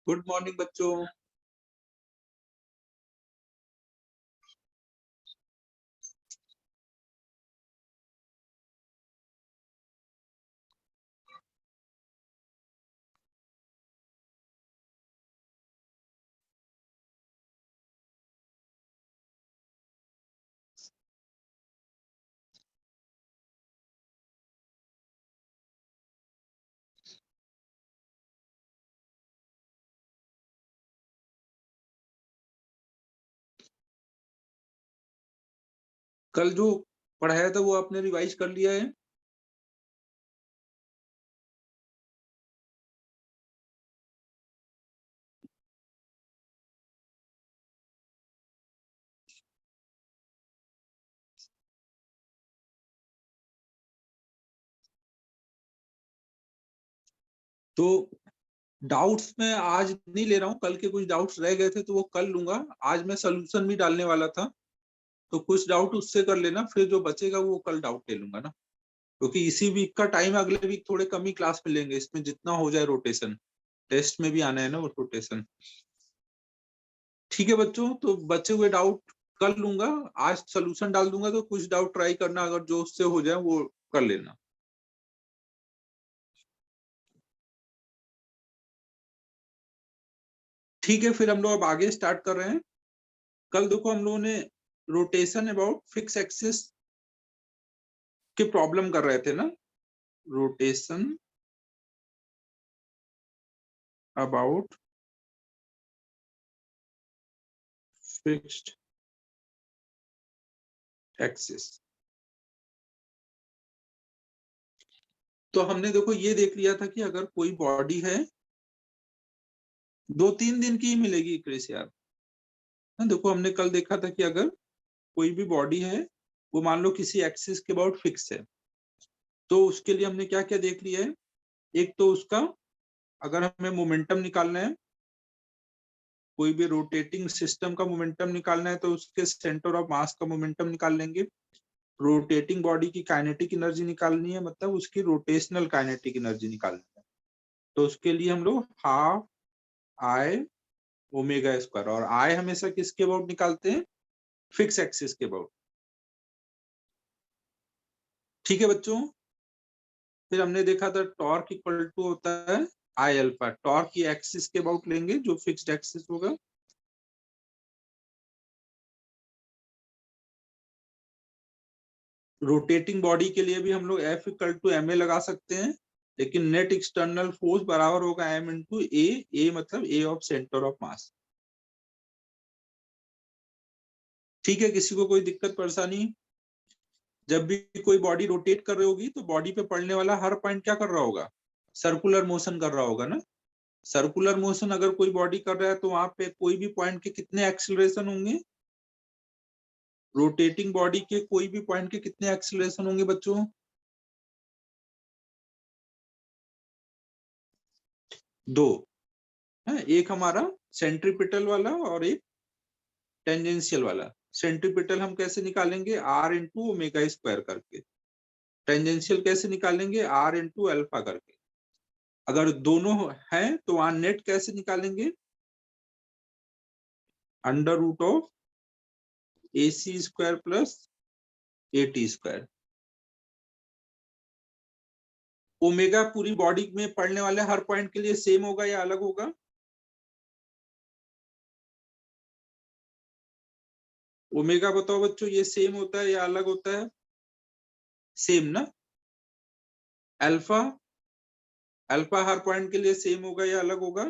Good morning बच्चों। कल जो पढ़ाया था वो आपने रिवाइज कर लिया है? तो डाउट्स मैं आज नहीं ले रहा हूँ, कल के कुछ डाउट्स रह गए थे तो वो कल लूंगा। आज मैं सोल्यूशन भी डालने वाला था, तो कुछ डाउट उससे कर लेना, फिर जो बचेगा वो कल डाउट ले लूंगा ना, क्योंकि इसी वीक का टाइम, अगले वीक थोड़े कम ही क्लास में लेंगे, इसमें जितना हो जाए रोटेशन, टेस्ट में भी आना है ना वो रोटेशन। ठीक है बच्चों, तो बचे हुए डाउट कल लूंगा, आज सोल्यूशन डाल दूंगा, तो कुछ डाउट ट्राई करना, अगर जो उससे हो जाए वो कर लेना। ठीक है, फिर हम लोग अब आगे स्टार्ट कर रहे हैं। कल देखो हम लोगों ने रोटेशन अबाउट फिक्स एक्सिस के प्रॉब्लम कर रहे थे ना, रोटेशन अबाउट फिक्स्ड एक्सिस। तो हमने देखो ये देख लिया था कि अगर कोई बॉडी है, 2-3 दिन की ही मिलेगी क्रिस यार। देखो हमने कल देखा था कि अगर कोई भी बॉडी है, वो मान लो किसी एक्सिस के अबाउट फिक्स है, तो उसके लिए हमने क्या क्या देख लिया है। एक तो उसका, अगर हमें मोमेंटम निकालना है, कोई भी रोटेटिंग सिस्टम का मोमेंटम निकालना है, तो उसके सेंटर ऑफ मास का मोमेंटम निकाल लेंगे। रोटेटिंग बॉडी की काइनेटिक एनर्जी निकालनी है, मतलब उसकी रोटेशनल काइनेटिक एनर्जी निकालनी है, तो उसके लिए हम लोग हाफ आई ओमेगा स्क्वायर, और आई हमेशा किसके अबाउट निकालते हैं? फिक्स एक्सिस के अबाउट। ठीक है बच्चों, फिर हमने देखा था टॉर्क इक्वल टू होता है आई अल्फा, टॉर्क की एक्सिस के अबाउट लेंगे जो फिक्स्ड एक्सिस होगा। रोटेटिंग बॉडी के लिए भी हम लोग F equal to M A लगा सकते हैं, लेकिन नेट एक्सटर्नल फोर्स बराबर होगा एम इंटू ए, ए मतलब ए ऑफ सेंटर ऑफ मास। ठीक है, किसी को कोई दिक्कत परेशानी? जब भी कोई बॉडी रोटेट कर रही होगी तो बॉडी पे पड़ने वाला हर पॉइंट क्या कर रहा होगा? सर्कुलर मोशन कर रहा होगा ना। सर्कुलर मोशन अगर कोई बॉडी कर रहा है तो वहां पे कोई भी पॉइंट के कितने एक्सीलरेशन होंगे? रोटेटिंग बॉडी के कोई भी पॉइंट के कितने एक्सीलरेशन होंगे बच्चों? 2 है, एक हमारा सेंट्रीपिटल वाला और एक टेंजेंशियल वाला। सेंट्रीपिटल हम कैसे निकालेंगे? आर इंटू ओमेगा स्क्वायर करके। टेंजेंशियल कैसे निकालेंगे? आर इंटू अल्फा करके। अगर दोनों हैं तो वहां नेट कैसे निकालेंगे? Under root of A C square plus A T square. Omega पूरी बॉडी में पड़ने वाले हर पॉइंट के लिए सेम होगा या अलग होगा? ओमेगा बताओ बच्चों, ये सेम होता है या अलग होता है? सेम ना। अल्फा, अल्फा हर पॉइंट के लिए सेम होगा या अलग होगा?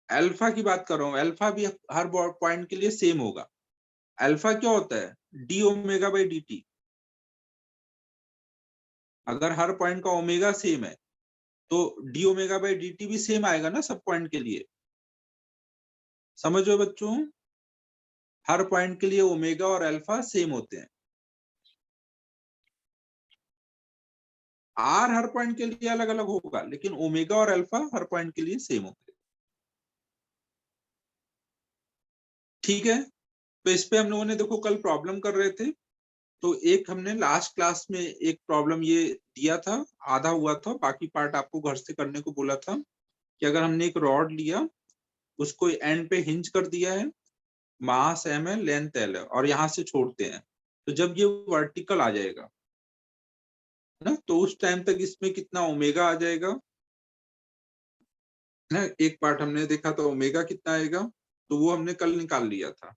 अल्फा की बात कर रहा हूं, अल्फा भी हर पॉइंट के लिए सेम होगा। अल्फा क्या होता है? D omega by D T. अगर हर पॉइंट का ओमेगा सेम है तो D omega by D T भी सेम आएगा ना सब पॉइंट के लिए। समझो बच्चों, हर पॉइंट के लिए ओमेगा और अल्फा सेम होते हैं। आर हर पॉइंट के लिए अलग अलग होगा, लेकिन ओमेगा और अल्फा हर पॉइंट के लिए सेम होते हैं। ठीक है, तो इस पे हम लोगों ने देखो कल प्रॉब्लम कर रहे थे तो एक हमने लास्ट क्लास में एक प्रॉब्लम ये दिया था, आधा हुआ था, बाकी पार्ट आपको घर से करने को बोला था कि अगर हमने एक रॉड लिया, उसको एंड पे हिंज कर दिया है, मास m है, लेंथ l है, और यहाँ से छोड़ते हैं, तो जब ये वर्टिकल आ जाएगा ना, तो उस टाइम तक इसमें कितना ओमेगा आ जाएगा ना। एक पार्ट हमने देखा था ओमेगा कितना आएगा, तो वो हमने कल निकाल लिया था।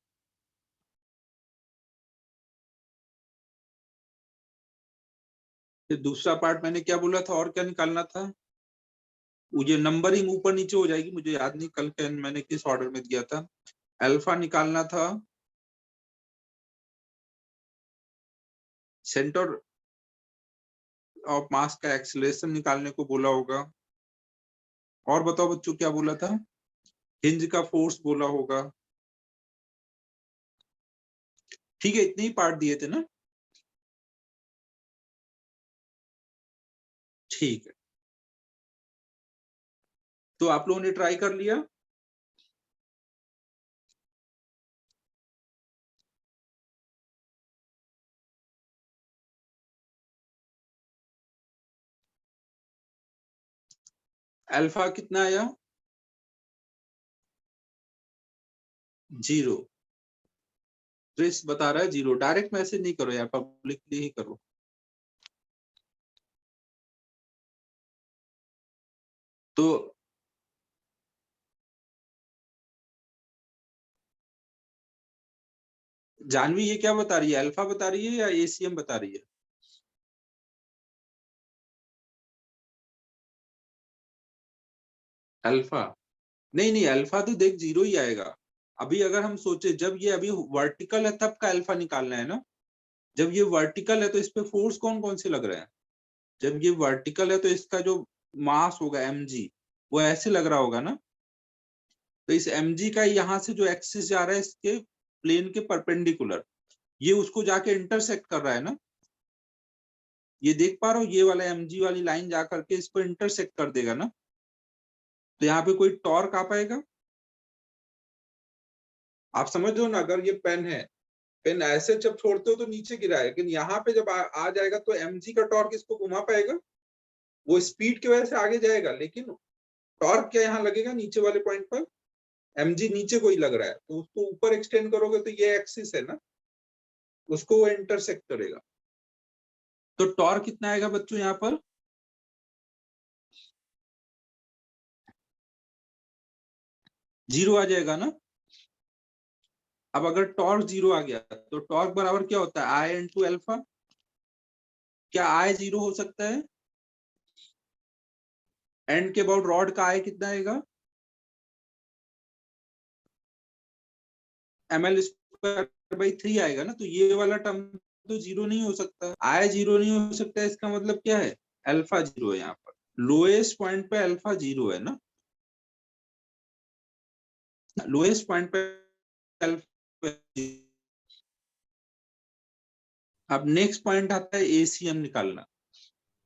फिर दूसरा पार्ट मैंने क्या बोला था और क्या निकालना था, वो ये नंबरिंग ऊपर नीचे हो जाएगी, मुझे याद नहीं कल के मैंने किस ऑर्डर में दिया था। अल्फा निकालना था, सेंटर ऑफ मास का एक्सीलरेशन निकालने को बोला होगा, और बताओ बच्चों क्या बोला था, हिंज का फोर्स बोला होगा। ठीक है, इतने ही पार्ट दिए थे ना। ठीक है, तो आप लोगों ने ट्राई कर लिया। अल्फा कितना आया, 0। क्रिस बता रहा है 0। डायरेक्ट मैसेज नहीं करो यार, पब्लिकली ही करो। तो जानवी ये क्या बता रही है, अल्फा बता रही है या एसीएम बता रही है? अल्फा, नहीं नहीं, अल्फा तो देख 0 ही आएगा। अभी अगर हम सोचे जब ये अभी वर्टिकल है तब का अल्फा निकालना है ना। जब ये वर्टिकल है तो इस पे फोर्स कौन कौन से लग रहे हैं, जब ये वर्टिकल है तो इसका जो मास होगा mg, वो ऐसे लग रहा होगा ना। तो इस mg का यहाँ से जो एक्सिस जा रहा है इसके प्लेन के परपेंडिकुलर, ये उसको जाके इंटरसेक्ट कर रहा है ना। ये देख पा रहे हो, ये वाला mg वाली लाइन जा करके इसको इंटरसेक्ट कर देगा ना। तो यहाँ पे कोई टॉर्क आ पाएगा, आप समझ लो ना। अगर ये पेन है, पेन ऐसे जब छोड़ते हो तो नीचे गिरा है, लेकिन यहाँ पे जब आ जाएगा तो mg का टॉर्क इसको घुमा पाएगा। वो स्पीड की वजह से आगे जाएगा, लेकिन टॉर्क क्या यहाँ लगेगा नीचे वाले पॉइंट पर, mg नीचे को ही लग रहा है, तो उसको ऊपर एक्सटेंड करोगे तो ये एक्सिस है ना, उसको वो इंटरसेक्ट करेगा। तो टॉर्क कितना आएगा बच्चों यहाँ पर, 0 आ जाएगा ना। अब अगर टॉर्क 0 आ गया तो टॉर्क बराबर क्या होता है, आई इंटू अल्फा। क्या आई 0 हो सकता है, एंड के अबाउट रॉड का आई कितना आएगा, ml/3 आएगा ना। तो ये वाला टर्म तो 0 नहीं हो सकता, आई 0 नहीं हो सकता, इसका मतलब क्या है, अल्फा 0 है यहाँ पर। लोएस्ट पॉइंट पे अल्फा 0 है ना, लोएस्ट पॉइंट पे अल्फा। अब नेक्स्ट पॉइंट आता है एसीएम निकालना।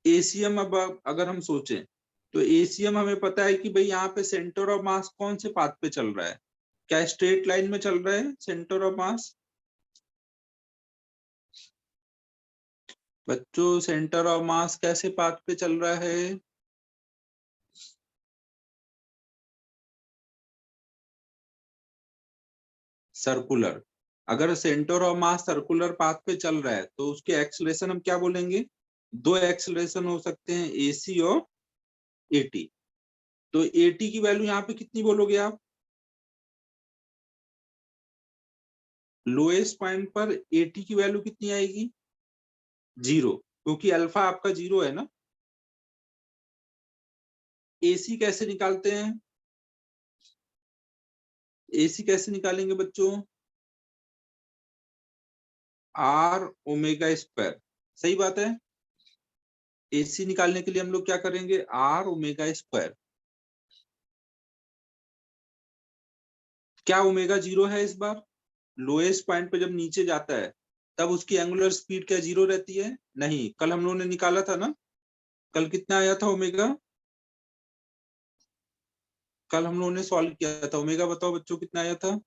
एसीएम अब अगर हम सोचें तो एसीएम हमें पता है कि भाई यहाँ पे सेंटर ऑफ मास कौन से पाथ पे चल रहा है, क्या स्ट्रेट लाइन में चल रहा है सेंटर ऑफ मास। बच्चों सेंटर ऑफ मास कैसे पाथ पे चल रहा है, सर्कुलर। अगर centre of mass circular path पे चल रहा है तो उसके एक्सेलरेशन हम क्या बोलेंगे, दो एक्सेलरेशन हो सकते हैं, एसी और एटी। तो एटी की वैल्यू यहाँ पे कितनी बोलोगे आप, लोएस्ट पॉइंट पर एटी की वैल्यू कितनी आएगी, 0, क्योंकि अल्फा आपका 0 है ना। एसी कैसे निकालते हैं, एसी कैसे निकालेंगे बच्चों, आर ओमेगा स्क्वायर, सही बात है। एसी निकालने के लिए हम लोग क्या करेंगे, आर ओमेगा स्क्वायर। क्या ओमेगा 0 है इस बार, लोएस्ट पॉइंट पे जब नीचे जाता है तब उसकी एंगुलर स्पीड क्या 0 रहती है, नहीं। कल हम लोगों ने निकाला था ना, कल कितना आया था ओमेगा, कल हम लोगों ने सॉल्व किया था ओमेगा, बताओ बच्चों कितना आया था,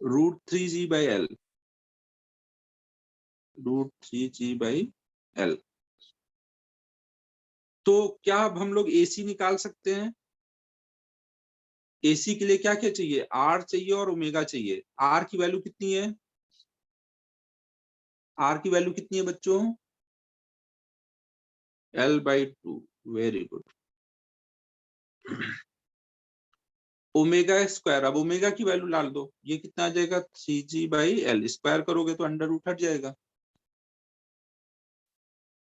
√3g/L। √3g/L। तो क्या अब हम लोग AC निकाल सकते हैं? AC के लिए क्या क्या चाहिए? R चाहिए और ओमेगा चाहिए। R की वैल्यू कितनी है? R की वैल्यू कितनी है बच्चों? L/2। Very good. Omega square, अब ओमेगा की वैल्यू डाल दो, ये कितना आ जाएगा? 3g/L। स्क्वायर करोगे तो अंडर रूट हट जाएगा,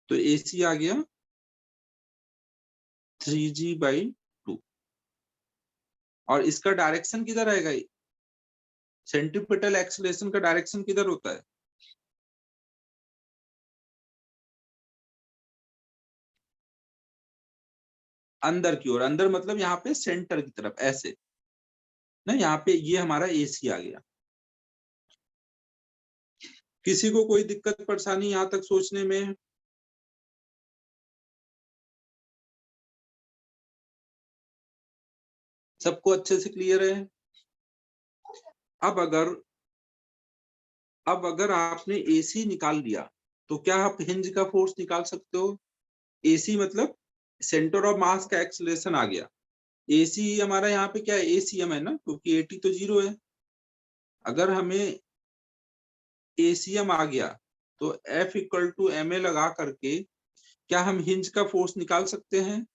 तो AC आ गया 3g/2। और इसका डायरेक्शन किधर आएगा? सेंट्रीपिटल एक्सीलरेशन का डायरेक्शन किधर होता है? अंदर की ओर। अंदर मतलब यहाँ पे सेंटर की तरफ, ऐसे ना। यहाँ पे ये हमारा AC आ गया। किसी को कोई दिक्कत परेशानी यहाँ तक सोचने में? सबको अच्छे से क्लियर है? अब अगर आपने AC निकाल लिया तो क्या आप हिंज का फोर्स निकाल सकते हो? AC मतलब सेंटर ऑफ मास का एक्सीलरेशन आ गया। AC हमारा यहाँ पे क्या है? ACM है ना, क्योंकि AT तो 0 है। अगर हमें ACM आ गया तो F=ma लगा करके क्या हम हिंज का फोर्स निकाल सकते हैं?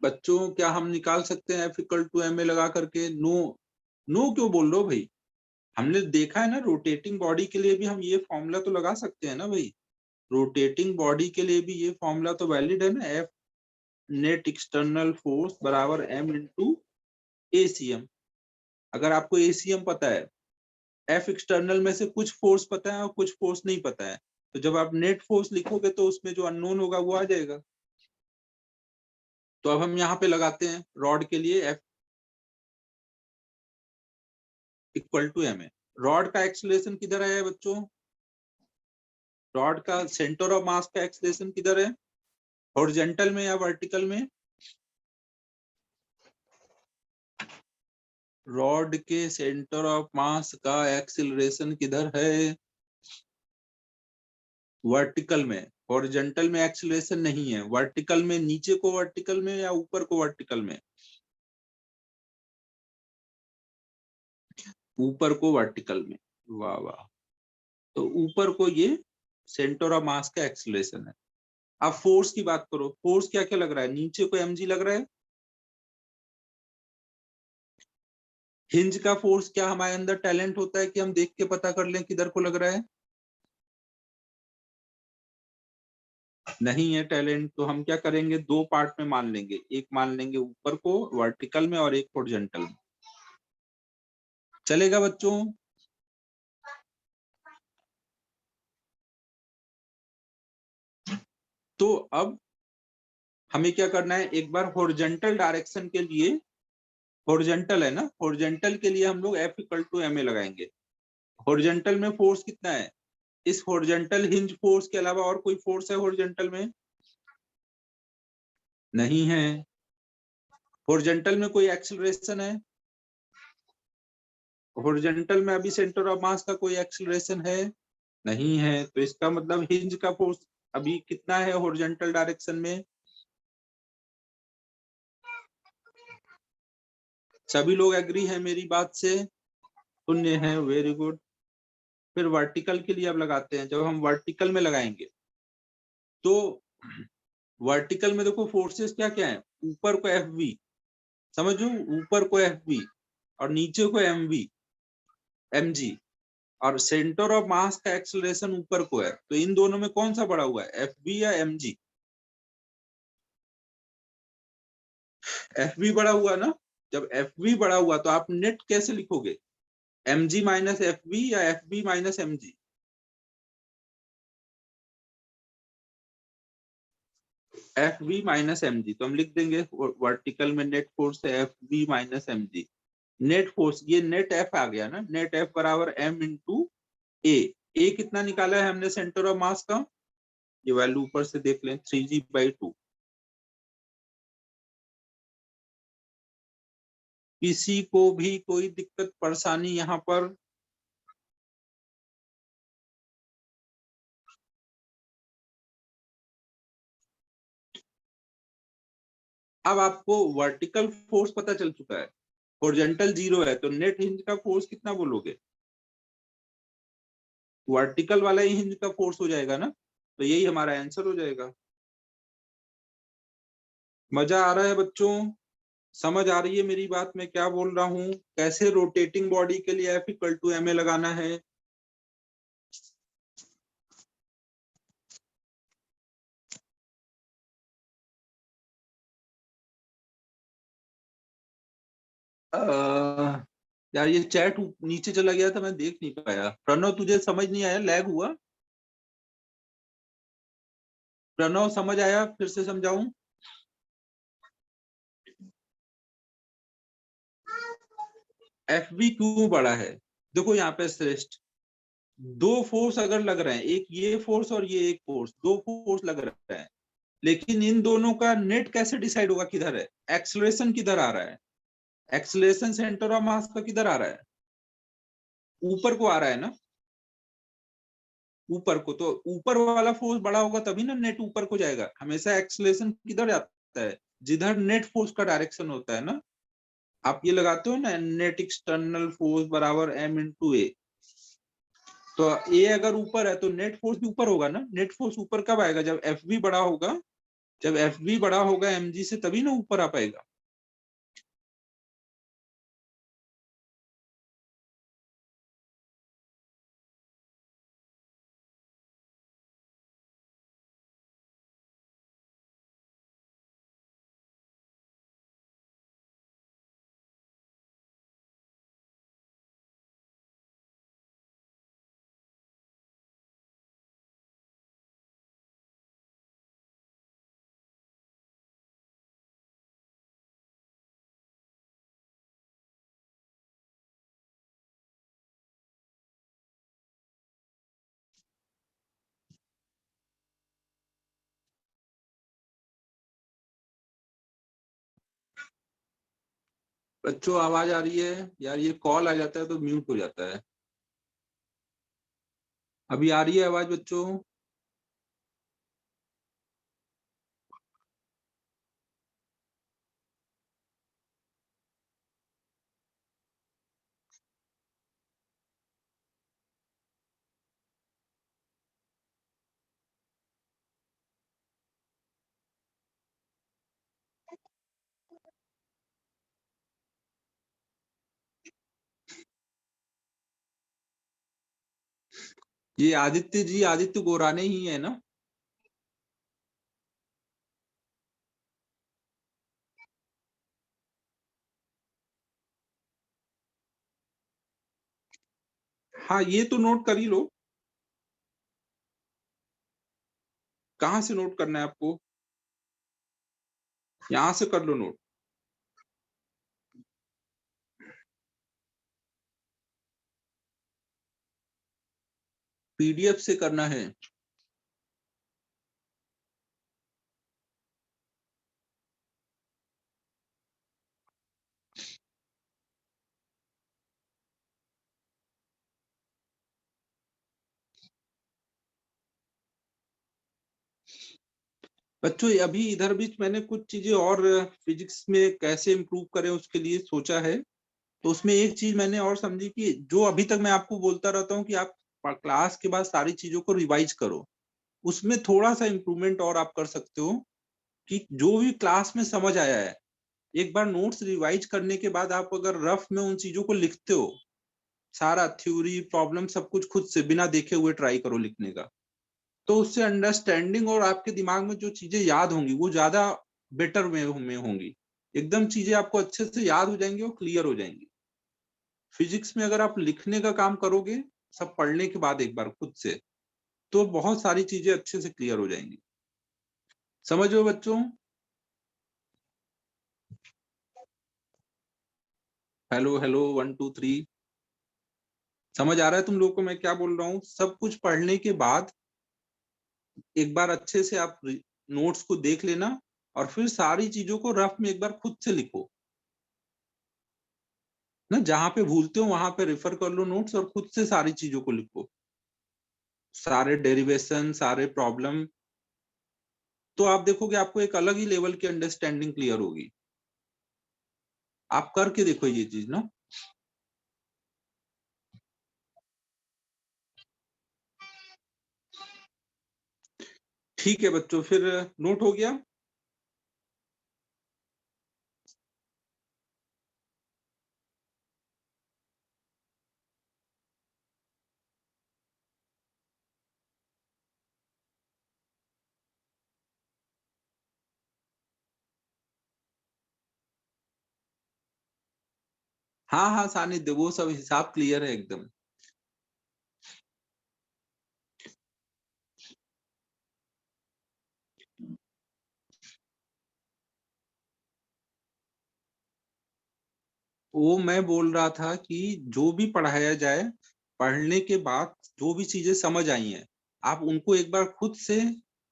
बच्चों क्या हम निकाल सकते हैं F=ma लगा करके? नो। नो क्यों बोल रहे हो भाई? हमने देखा है ना, रोटेटिंग बॉडी के लिए भी हम ये फॉर्मूला तो लगा सकते हैं ना भाई। रोटेटिंग बॉडी के लिए भी ये फॉर्मूला तो वैलिड है ना। F नेट एक्सटर्नल फोर्स बराबर m इंटू ACM। अगर आपको ACM पता है, F एक्सटर्नल में से कुछ फोर्स पता है और कुछ फोर्स नहीं पता है, तो जब आप नेट फोर्स लिखोगे तो उसमें जो अननोन होगा वो आ जाएगा। तो अब हम यहाँ पे लगाते हैं रॉड के लिए F=ma। रॉड का एक्सीलरेशन किधर है बच्चों? रॉड का सेंटर ऑफ मास का एक्सीलरेशन किधर है? हॉरिजॉन्टल में या वर्टिकल में? रॉड के सेंटर ऑफ मास का एक्सीलरेशन किधर है? वर्टिकल में। हॉरिजॉन्टल में एक्सीलरेशन नहीं है। वर्टिकल में नीचे को वर्टिकल में या ऊपर को वर्टिकल में? ऊपर को वर्टिकल में। वाह वाह। तो ऊपर को ये सेंटर ऑफ मास का एक्सीलरेशन है। अब फोर्स की बात करो। फोर्स क्या क्या लग रहा है? नीचे को mg लग रहा है। हिंज का फोर्स क्या हमारे अंदर टैलेंट होता है कि हम देख के पता कर लें किधर को लग रहा है? नहीं है टैलेंट, तो हम क्या करेंगे? दो पार्ट में मान लेंगे। एक मान लेंगे ऊपर को वर्टिकल में और एक हॉरिजॉन्टल में। चलेगा बच्चों? तो अब हमें क्या करना है? एक बार हॉरिजॉन्टल डायरेक्शन के लिए, हॉरिजॉन्टल है ना, हॉरिजॉन्टल के लिए हम लोग F=ma लगाएंगे। हॉरिजॉन्टल में फोर्स कितना है? इस हॉरिजॉन्टल हिंज फोर्स के अलावा और कोई फोर्स है हॉरिजॉन्टल में? नहीं है। हॉरिजॉन्टल में कोई एक्सीलरेशन है? हॉरिजॉन्टल में अभी सेंटर ऑफ मास का कोई एक्सीलरेशन है? नहीं है। तो इसका मतलब हिंज का फोर्स अभी कितना है हॉरिजॉन्टल डायरेक्शन में? सभी लोग एग्री है मेरी बात से? शून्य है। Very good. फिर वर्टिकल के लिए अब लगाते हैं। जब हम वर्टिकल में लगाएंगे तो वर्टिकल में देखो फोर्सेस क्या क्या है। ऊपर को Fv, समझो, ऊपर को Fv और नीचे को mg, और सेंटर ऑफ मास का एक्सीलरेशन ऊपर को है। तो इन दोनों में कौन सा बड़ा हुआ है, Fv या mg? Fv बड़ा हुआ ना। जब Fv बड़ा हुआ तो आप नेट कैसे लिखोगे? mg माइनस Fv या Fv minus mg? Fv minus mg। तो हम लिख देंगे वर्टिकल में नेट फोर्स है Fv minus mg। Net force, ये नेट F आ गया ना। नेट F बराबर m इंटू ए कितना निकाला है हमने सेंटर ऑफ मास का? ये वैल्यू ऊपर से देख लें, 3g/2। किसी को भी कोई दिक्कत परेशानी यहाँ पर? अब आपको वर्टिकल फोर्स पता चल चुका है, हॉरिजॉन्टल 0 है, तो नेट हिंज का फोर्स कितना बोलोगे? वर्टिकल वाला ही हिंज का फोर्स हो जाएगा ना, तो यही हमारा आंसर हो जाएगा। मजा आ रहा है बच्चों? समझ आ रही है मेरी बात, मैं क्या बोल रहा हूँ? कैसे रोटेटिंग बॉडी के लिए F = ma लगाना है? यार ये चैट नीचे चला गया था, मैं देख नहीं पाया। प्रणव तुझे समझ नहीं आया, लैग हुआ? प्रणव समझ आया? फिर से समझाऊं? FB क्यों बड़ा है? देखो यहाँ पे श्रेष्ठ, दो फोर्स अगर लग रहे हैं, एक ये फोर्स और ये एक फोर्स, दो फोर्स लग रहे हैं, लेकिन इन दोनों का नेट कैसे डिसाइड होगा किधर है? एक्सेलरेशन किधर आ रहा है? एक्सेलरेशन सेंटर ऑफ मास का किधर आ रहा है? ऊपर को आ रहा है ना, ऊपर को। तो ऊपर वाला फोर्स बड़ा होगा तभी ना नेट ऊपर को जाएगा। हमेशा एक्सेलरेशन किधर जाता है? जिधर नेट फोर्स का डायरेक्शन होता है ना। आप ये लगाते हो ना, नेट एक्सटर्नल फोर्स बराबर M × A। तो ए अगर ऊपर है तो नेट फोर्स भी ऊपर होगा ना। नेट फोर्स ऊपर कब आएगा? जब FB बड़ा होगा। जब FB बड़ा होगा mg से, तभी ना ऊपर आ पाएगा। बच्चों आवाज आ रही है? यार ये कॉल आ जाता है तो म्यूट हो जाता है। अभी आ रही है आवाज बच्चों? ये आदित्य जी, आदित्य गोराने ही है ना? हाँ, ये तो नोट कर ही लो। कहाँ से नोट करना है आपको? यहाँ से कर लो नोट। PDF से करना है। बच्चों अभी इधर बीच मैंने कुछ चीजें और फिजिक्स में कैसे इम्प्रूव करें उसके लिए सोचा है। तो उसमें एक चीज मैंने और समझी कि जो अभी तक मैं आपको बोलता रहता हूँ कि आप क्लास के बाद सारी चीजों को रिवाइज करो, उसमें थोड़ा सा इम्प्रूवमेंट और आप कर सकते हो। कि जो भी क्लास में समझ आया है, एक बार नोट्स रिवाइज करने के बाद आप अगर रफ में उन चीजों को लिखते हो, सारा थ्योरी प्रॉब्लम सब कुछ खुद से बिना देखे हुए ट्राई करो लिखने का, तो उससे अंडरस्टैंडिंग और आपके दिमाग में जो चीजें याद होंगी वो ज्यादा बेटर में होंगी। एकदम चीजें आपको अच्छे से याद हो जाएंगी और क्लियर हो जाएंगी। फिजिक्स में अगर आप लिखने का काम करोगे सब पढ़ने के बाद एक बार खुद से, तो बहुत सारी चीजें अच्छे से क्लियर हो जाएंगी। समझ लो बच्चों? Hello hello, 1 2 3। समझ आ रहा है तुम लोग को मैं क्या बोल रहा हूँ? सब कुछ पढ़ने के बाद एक बार अच्छे से आप नोट्स को देख लेना, और फिर सारी चीजों को रफ में एक बार खुद से लिखो। ना, जहां पे भूलते हो वहां पे रेफर कर लो नोट्स और खुद से सारी चीजों को लिखो, सारे डेरिवेशन, सारे प्रॉब्लम। तो आप देखोगे आपको एक अलग ही लेवल की अंडरस्टैंडिंग क्लियर होगी। आप करके देखो ये चीज ना। ठीक है बच्चों, फिर नोट हो गया। हाँ हाँ सानिध्य, वो सब हिसाब क्लियर है एकदम। वो मैं बोल रहा था कि जो भी पढ़ाया जाए, पढ़ने के बाद जो भी चीजें समझ आई हैं, आप उनको एक बार खुद से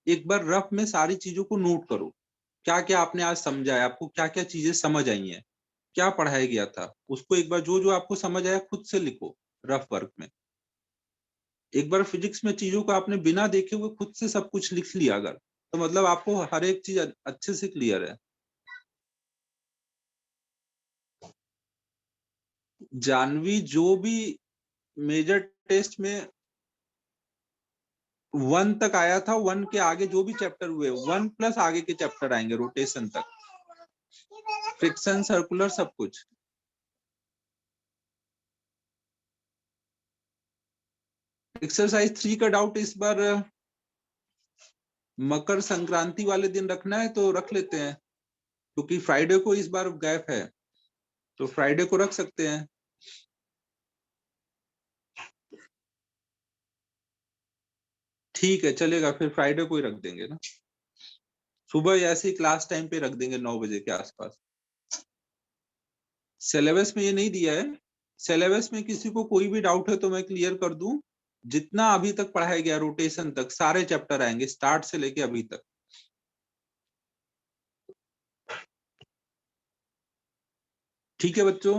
एक बार रफ में सारी चीजों को नोट करो। क्या क्या आपने आज समझा है, आपको क्या क्या चीजें समझ आई हैं, क्या पढ़ाया गया था, उसको एक बार जो जो आपको समझ आया खुद से लिखो रफ वर्क में। एक बार फिजिक्स में चीजों को आपने बिना देखे हुए खुद से सब कुछ लिख लिया अगर, तो मतलब आपको हर एक चीज अच्छे से क्लियर है। जानवी, जो भी मेजर टेस्ट में 1 तक आया था, 1 के आगे जो भी चैप्टर हुए 1 प्लस आगे के चैप्टर आएंगे रोटेशन तक, फ्रिक्शन, सर्कुलर, सब कुछ। एक्सरसाइज 3 का डाउट इस बार मकर संक्रांति वाले दिन रखना है तो रख लेते हैं, क्योंकि फ्राइडे को इस बार गैप है, तो फ्राइडे को रख सकते हैं। ठीक है चलेगा, फिर फ्राइडे को ही रख देंगे ना, सुबह ऐसे ही क्लास टाइम पे रख देंगे 9 बजे के आसपास। सिलेबस में ये नहीं दिया है, सिलेबस में किसी को कोई भी डाउट है तो मैं क्लियर कर दूं। जितना अभी तक पढ़ाया गया रोटेशन तक सारे चैप्टर आएंगे स्टार्ट से लेके अभी तक। ठीक है बच्चों।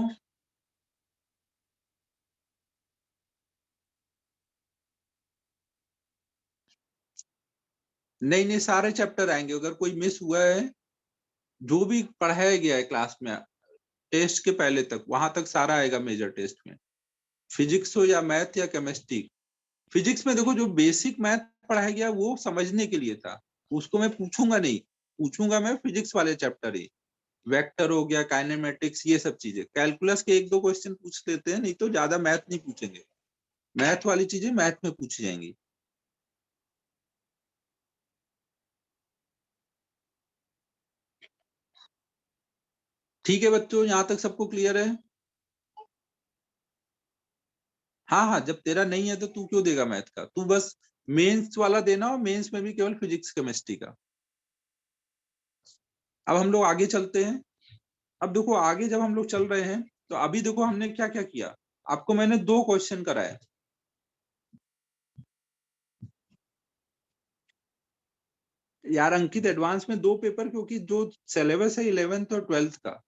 नहीं नहीं, सारे चैप्टर आएंगे, अगर कोई मिस हुआ है, जो भी पढ़ाया गया है क्लास में टेस्ट के पहले तक वहां तक सारा आएगा मेजर टेस्ट में, फिजिक्स हो या मैथ या केमिस्ट्री। फिजिक्स में देखो जो बेसिक मैथ पढ़ाया गया वो समझने के लिए था, उसको मैं पूछूंगा नहीं, पूछूंगा मैं फिजिक्स वाले चैप्टर ही, वेक्टर हो गया, काइनेमेटिक्स, ये सब चीजें, कैलकुलस के 1-2 क्वेश्चन पूछ लेते हैं, नहीं तो ज्यादा मैथ नहीं पूछेंगे, मैथ वाली चीजें मैथ में पूछी जाएंगी। ठीक है बच्चों, यहाँ तक सबको क्लियर है। हाँ हाँ, जब तेरा नहीं है तो तू क्यों देगा मैथ का, तू बस मेंस वाला देना, और मेंस में भी केवल फिजिक्स केमिस्ट्री का। अब हम लोग आगे चलते हैं। अब देखो आगे जब हम लोग चल रहे हैं तो अभी देखो हमने क्या क्या किया, आपको मैंने 2 क्वेश्चन कराए। यार अंकित, एडवांस में 2 पेपर, क्योंकि जो सिलेबस है 11th और 12th का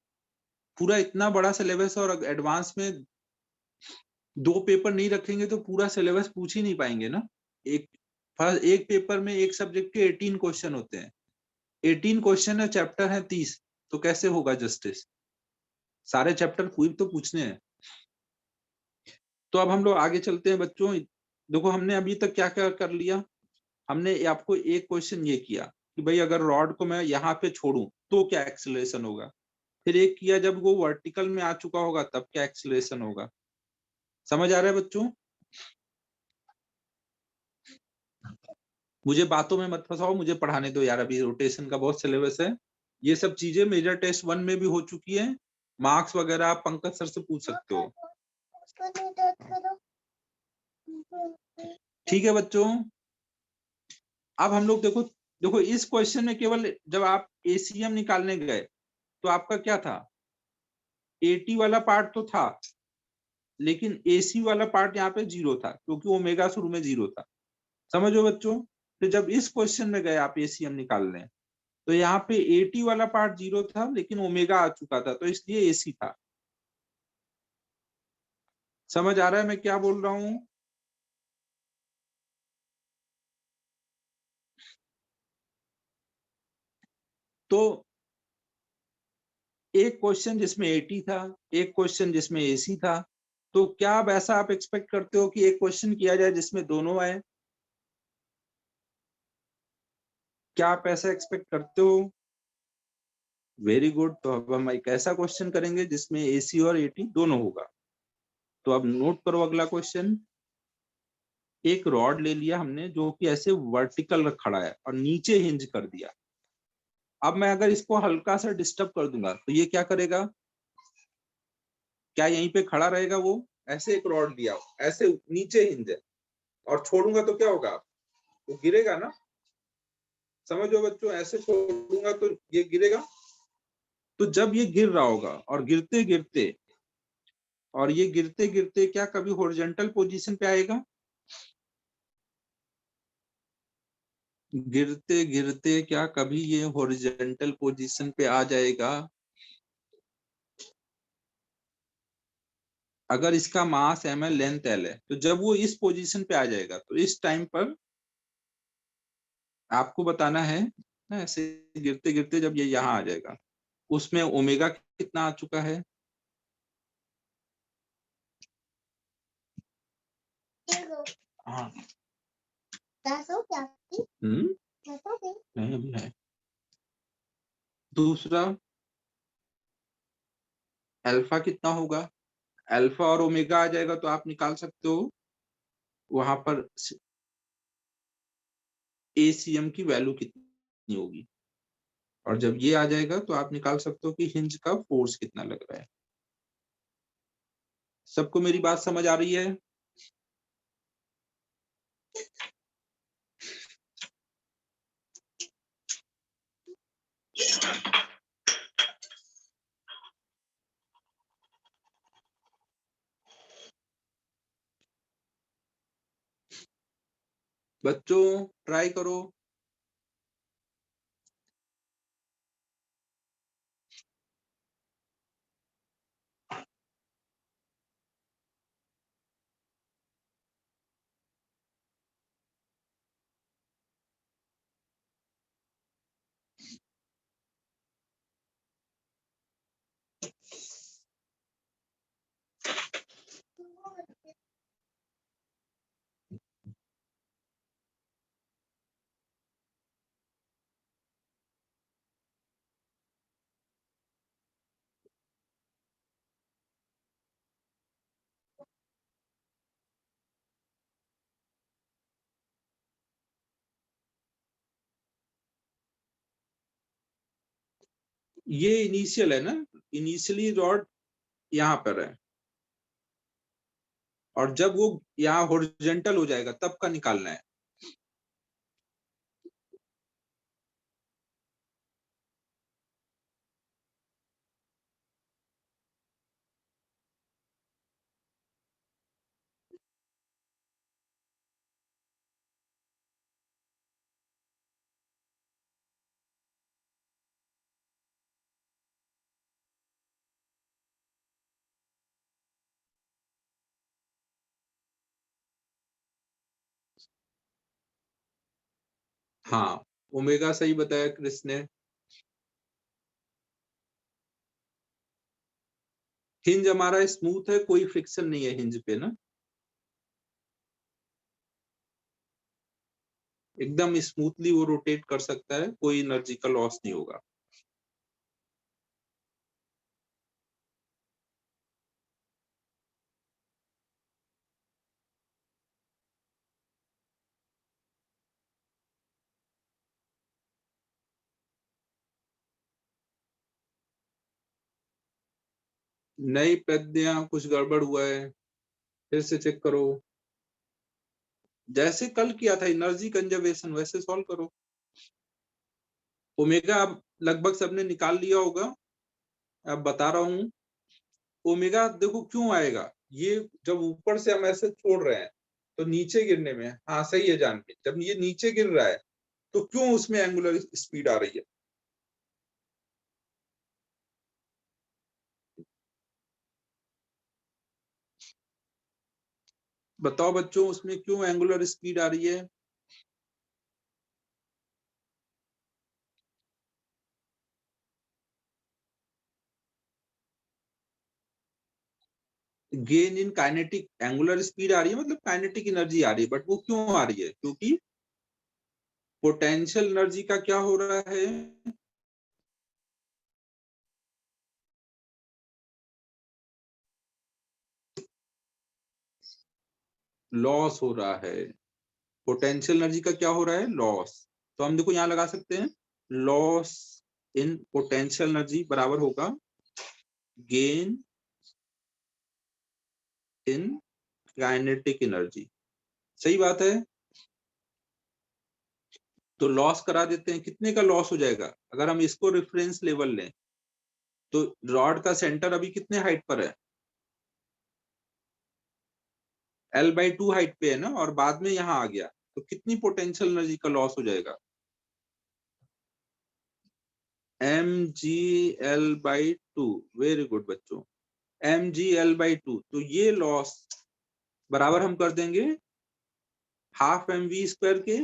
पूरा इतना बड़ा सिलेबस है, और एडवांस में 2 पेपर नहीं रखेंगे तो पूरा सिलेबस पूछ ही नहीं पाएंगे ना। एक फर्स्ट एक पेपर में एक सब्जेक्ट के 18 क्वेश्चन होते हैं, 18 क्वेश्चन है, चैप्टर है 30, तो कैसे होगा जस्टिस, सारे चैप्टर पूरी तो पूछने हैं। तो अब हम लोग आगे चलते हैं बच्चों। देखो हमने अभी तक क्या क्या कर लिया, हमने आपको एक क्वेश्चन ये किया कि भाई अगर रॉड को मैं यहाँ पे छोड़ूं तो क्या एक्सेलरेशन होगा, फिर एक किया जब वो वर्टिकल में आ चुका होगा तब क्या एक्सेलरेशन होगा। समझ आ रहा है बच्चों? मुझे बातों में मत फंसाओ, मुझे पढ़ाने दो यार, अभी रोटेशन का बहुत सिलेबस है। ये सब चीजें मेजर टेस्ट 1 में भी हो चुकी है, मार्क्स वगैरह आप पंकज सर से पूछ सकते हो। ठीक है बच्चों। अब हम लोग देखो, देखो इस क्वेश्चन में केवल जब आप एसीएम निकालने गए तो आपका क्या था, एटी वाला पार्ट तो था, लेकिन एसी वाला पार्ट यहाँ पे 0 था, क्योंकि ओमेगा शुरू में 0 था। समझो बच्चों, तो जब इस क्वेश्चन में गए आप एसीएम निकालने, तो यहाँ पे एटी वाला पार्ट 0 था लेकिन ओमेगा आ चुका था, तो इसलिए एसी था। समझ आ रहा है मैं क्या बोल रहा हूं? तो एक क्वेश्चन जिसमें 80 था, एक क्वेश्चन जिसमें AC था, तो क्या अब ऐसा आप एक्सपेक्ट करते हो कि एक क्वेश्चन किया जाए जिसमें दोनों आए? क्या आप ऐसा एक्सपेक्ट करते हो? Very good. तो अब हम एक ऐसा क्वेश्चन करेंगे जिसमें AC और AT दोनों होगा। तो अब नोट करो अगला क्वेश्चन। एक रॉड ले लिया हमने जो कि ऐसे वर्टिकल खड़ा है और नीचे हिंज कर दिया। अब मैं अगर इसको हल्का सा डिस्टर्ब कर दूंगा तो ये क्या करेगा? क्या यहीं पे खड़ा रहेगा वो? ऐसे एक रॉड दिया, ऐसे नीचे हिंज है, और छोड़ूंगा तो क्या होगा? वो गिरेगा ना। समझो बच्चों, ऐसे छोड़ूंगा तो ये गिरेगा। तो जब ये गिर रहा होगा और गिरते गिरते, और ये गिरते गिरते क्या कभी हॉरिजॉन्टल पोजीशन पे आएगा? गिरते गिरते क्या कभी ये हॉरिजॉन्टल पोजीशन पे आ जाएगा? अगर इसका मास ml, लेंथ l है, तो जब वो इस पोजीशन पे आ जाएगा तो इस टाइम पर आपको बताना है ना, ऐसे गिरते गिरते जब ये यहाँ आ जाएगा, उसमें ओमेगा कितना आ चुका है? हाँ। नहीं अभी है। दूसरा अल्फा कितना होगा? अल्फा और ओमेगा आ जाएगा तो आप निकाल सकते हो वहां पर ACM की वैल्यू कितनी होगी। और जब ये आ जाएगा तो आप निकाल सकते हो कि हिंज का फोर्स कितना लग रहा है। सबको मेरी बात समझ आ रही है? बच्चों ट्राई करो। ये इनिशियल है ना, इनिशियली रॉड यहाँ पर है, और जब वो यहाँ हॉरिजॉन्टल हो जाएगा तब का निकालना है। हाँ, ओमेगा सही बताया क्रिस ने। हिंज हमारा स्मूथ है, कोई फ्रिक्शन नहीं है हिंज पे ना, एकदम स्मूथली वो रोटेट कर सकता है, कोई एनर्जी का लॉस नहीं होगा। नई प्रज्ञा, कुछ गड़बड़ हुआ है, फिर से चेक करो। जैसे कल किया था एनर्जी कंजर्वेशन वैसे सॉल्व करो। ओमेगा अब लगभग सबने निकाल लिया होगा। अब बता रहा हूँ, ओमेगा देखो क्यों आएगा, ये जब ऊपर से हम ऐसे छोड़ रहे हैं तो नीचे गिरने में, हाँ सही है जानवी, जब ये नीचे गिर रहा है तो क्यों उसमें एंगुलर स्पीड आ रही है? बताओ बच्चों, उसमें क्यों एंगुलर स्पीड आ रही है? Gain in kinetic, angular speed आ रही है मतलब काइनेटिक एनर्जी आ रही है, बट वो क्यों आ रही है? क्योंकि पोटेंशियल एनर्जी का क्या हो रहा है? लॉस हो रहा है। पोटेंशियल एनर्जी का क्या हो रहा है? लॉस। तो हम देखो यहां लगा सकते हैं, लॉस इन पोटेंशियल एनर्जी बराबर होगा गेन इन काइनेटिक एनर्जी। सही बात है। तो लॉस करा देते हैं, कितने का लॉस हो जाएगा? अगर हम इसको रेफरेंस लेवल लें तो रॉड का सेंटर अभी कितने हाइट पर है? L/2 हाइट पे है ना, और बाद में यहाँ आ गया, तो कितनी पोटेंशियल एनर्जी का लॉस हो जाएगा? mgl/2। वेरी गुड बच्चों, mgl/2। तो ये लॉस बराबर हम कर देंगे हाफ mv² के,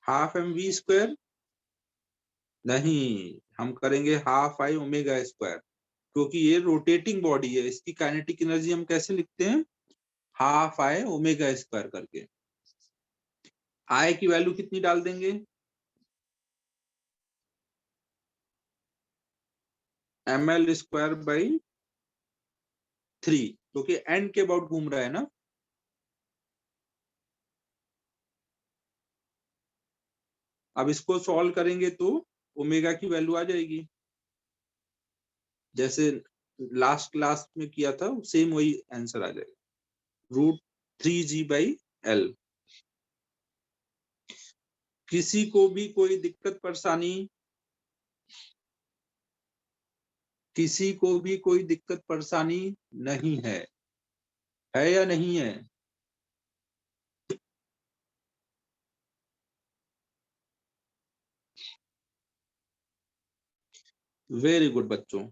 हाफ mv²। नहीं, हम करेंगे हाफ आई ओमेगा स्क्वायर, क्योंकि ये रोटेटिंग बॉडी है, इसकी काइनेटिक एनर्जी हम कैसे लिखते हैं? हाफ आई ओमेगा स्क्वायर करके। आई की वैल्यू कितनी डाल देंगे? ml²/3, क्योंकि एंड के अबाउट घूम रहा है ना। अब इसको सॉल्व करेंगे तो ओमेगा की वैल्यू आ जाएगी, जैसे लास्ट क्लास में किया था सेम वही आंसर आ जाएगा, √3g/L। किसी को भी कोई दिक्कत परेशानी? किसी को भी कोई दिक्कत परेशानी नहीं है या नहीं है? वेरी गुड बच्चों।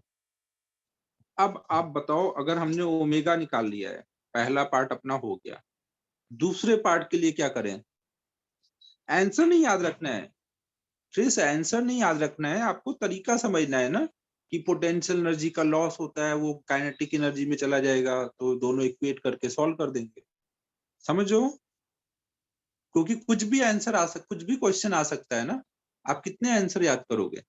अब आप बताओ, अगर हमने ओमेगा निकाल लिया है, पहला पार्ट अपना हो गया, दूसरे पार्ट के लिए क्या करें? आंसर नहीं याद रखना है, फिर आंसर नहीं याद रखना है, आपको तरीका समझना है ना, कि पोटेंशियल एनर्जी का लॉस होता है, वो काइनेटिक एनर्जी में चला जाएगा, तो दोनों इक्वेट करके सॉल्व कर देंगे। समझो, क्योंकि कुछ भी क्वेश्चन आ सकता है ना, आप कितने आंसर याद करोगे?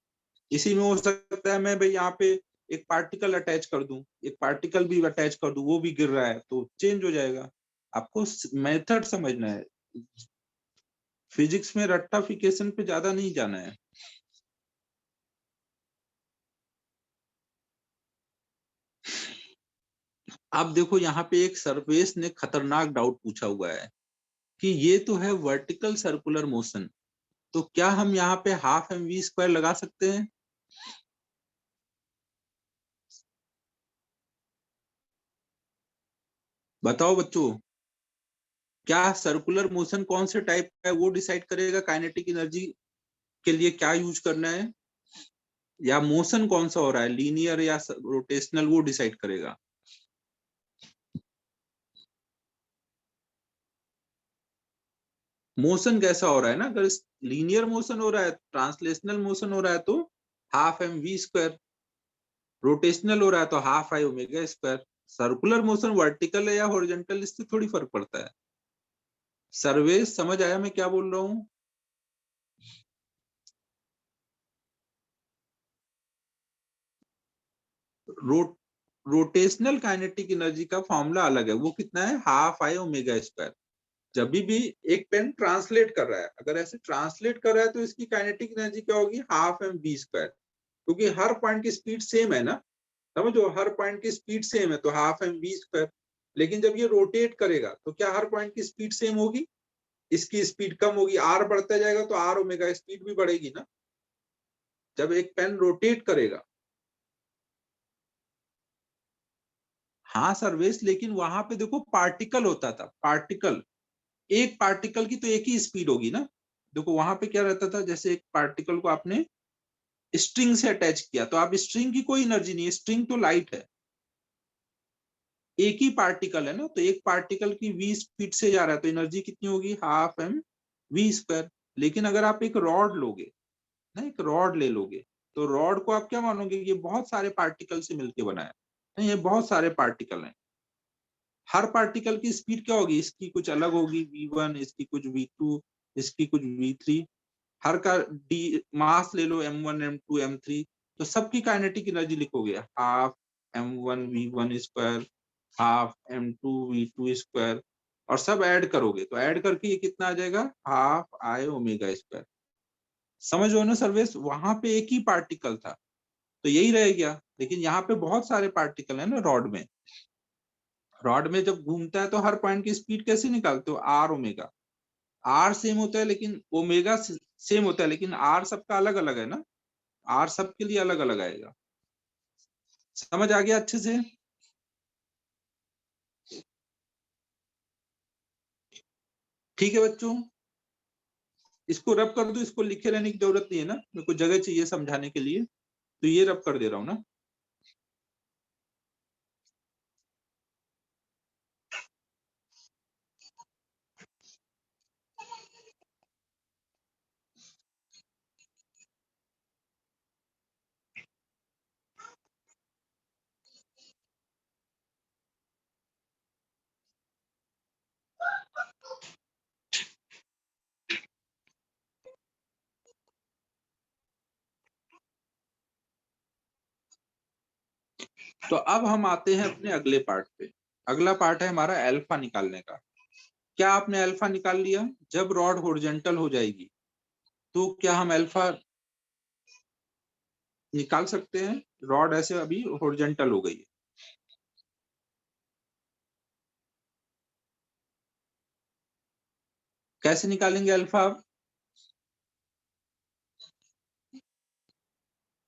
इसी में हो सकता है मैं भाई यहाँ पे एक पार्टिकल अटैच कर दूं, एक पार्टिकल भी अटैच कर दूं, वो भी गिर रहा है, तो चेंज हो जाएगा। आपको मेथड समझना है, फिजिक्स में रट्टाफिकेशन पे ज्यादा नहीं जाना है। आप देखो यहाँ पे एक सर्वेश ने खतरनाक डाउट पूछा हुआ है कि ये तो है वर्टिकल सर्कुलर मोशन, तो क्या हम यहाँ पे हाफ mv² लगा सकते हैं? बताओ बच्चों, क्या सर्कुलर मोशन कौन से टाइप का है वो डिसाइड करेगा काइनेटिक एनर्जी के लिए क्या यूज करना है, या मोशन कौन सा हो रहा है, लीनियर या रोटेशनल, वो डिसाइड करेगा? मोशन कैसा हो रहा है ना, अगर लीनियर मोशन हो रहा है, ट्रांसलेशनल मोशन हो रहा है तो हाफ mv², रोटेशनल हो रहा है तो half I omega. Circular motion vertical है या हॉरिजॉन्टल, इससे थोड़ी फर्क पड़ता है। सर्वेश समझ आया मैं क्या बोल रहा हूँ? रोटेशनल काइनेटिक एनर्जी का फॉर्मूला अलग है, वो कितना है? Half I omega. जब भी एक पेन ट्रांसलेट कर रहा है, अगर ऐसे ट्रांसलेट कर रहा है तो इसकी काइनेटिक एनर्जी क्या होगी? हाफ mv², क्योंकि हर पॉइंट की स्पीड सेम है ना, समझो, हर पॉइंट की स्पीड सेम है तो हाफ mv²। लेकिन जब ये रोटेट करेगा तो क्या हर पॉइंट की स्पीड सेम होगी? इसकी स्पीड कम होगी, आर बढ़ता जाएगा तो आर ओमेगा स्पीड भी बढ़ेगी ना, जब एक पेन रोटेट करेगा। हाँ सर्वेश, लेकिन वहां पे देखो पार्टिकल होता था, पार्टिकल, एक पार्टिकल की तो एक ही स्पीड होगी ना। देखो वहां पे क्या रहता था, जैसे एक पार्टिकल को आपने स्ट्रिंग से अटैच किया, तो आप स्ट्रिंग की कोई एनर्जी नहीं है, स्ट्रिंग तो लाइट है, एक ही पार्टिकल है ना, तो एक पार्टिकल की v स्पीड से जा रहा है तो एनर्जी कितनी होगी, हाफ एम वी स्क्वायर। लेकिन अगर आप एक रॉड लोगे ना, एक रॉड ले लोगे, तो रॉड को आप क्या मानोगे, ये बहुत सारे पार्टिकल से मिलके बना है, नहीं ये बहुत सारे पार्टिकल हैं। हर पार्टिकल की स्पीड क्या होगी, इसकी कुछ अलग होगी v1, इसकी कुछ v2, इसकी कुछ v3। हर का डी मास ले लो m1 m2 m3, तो सबकी काइनेटिक एनर्जी लिखोगे half m1 v1 square, half m2 v2 square, और सब ऐड करोगे तो ऐड करके ये कितना आ जाएगा, हाफ आई ओमेगा स्क्वायर। समझ रहे हो ना सर्वेश, वहां पे एक ही पार्टिकल था तो यही रह गया, लेकिन यहाँ पे बहुत सारे पार्टिकल है ना रॉड में। रॉड में जब घूमता है तो हर पॉइंट की स्पीड कैसे निकालते हो, आर ओमेगा। आर सेम होता है लेकिन ओमेगा सेम होता है, लेकिन आर सबका अलग अलग है ना, आर सबके लिए अलग अलग आएगा। समझ आ गया अच्छे से। ठीक है बच्चों, इसको रब कर दो, इसको लिखे रहने की जरूरत नहीं है ना, मेरे को जगह चाहिए समझाने के लिए, तो ये रब कर दे रहा हूं ना। तो अब हम आते हैं अपने अगले पार्ट पे। अगला पार्ट है हमारा अल्फा निकालने का। क्या आपने अल्फा निकाल लिया, जब रॉड हॉरिजॉन्टल हो जाएगी तो क्या हम अल्फा निकाल सकते हैं, रॉड ऐसे अभी हॉरिजॉन्टल हो गई है, कैसे निकालेंगे alpha.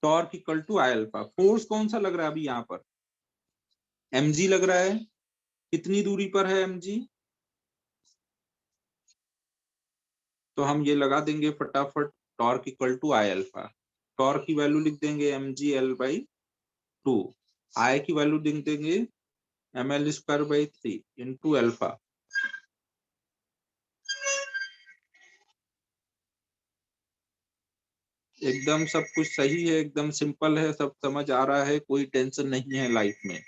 Torque equal to I alpha. Force कौन सा लग रहा है अभी यहाँ पर, mg लग रहा है। कितनी दूरी पर है mg, तो हम ये लगा देंगे फटाफट, torque equal to I alpha. Torque की वैल्यू लिख देंगे mg L/2, आई की वैल्यू लिख देंगे ml²/3 इंटू अल्फा। एकदम सब कुछ सही है, एकदम सिंपल है, सब समझ आ रहा है, कोई टेंशन नहीं है लाइफ में।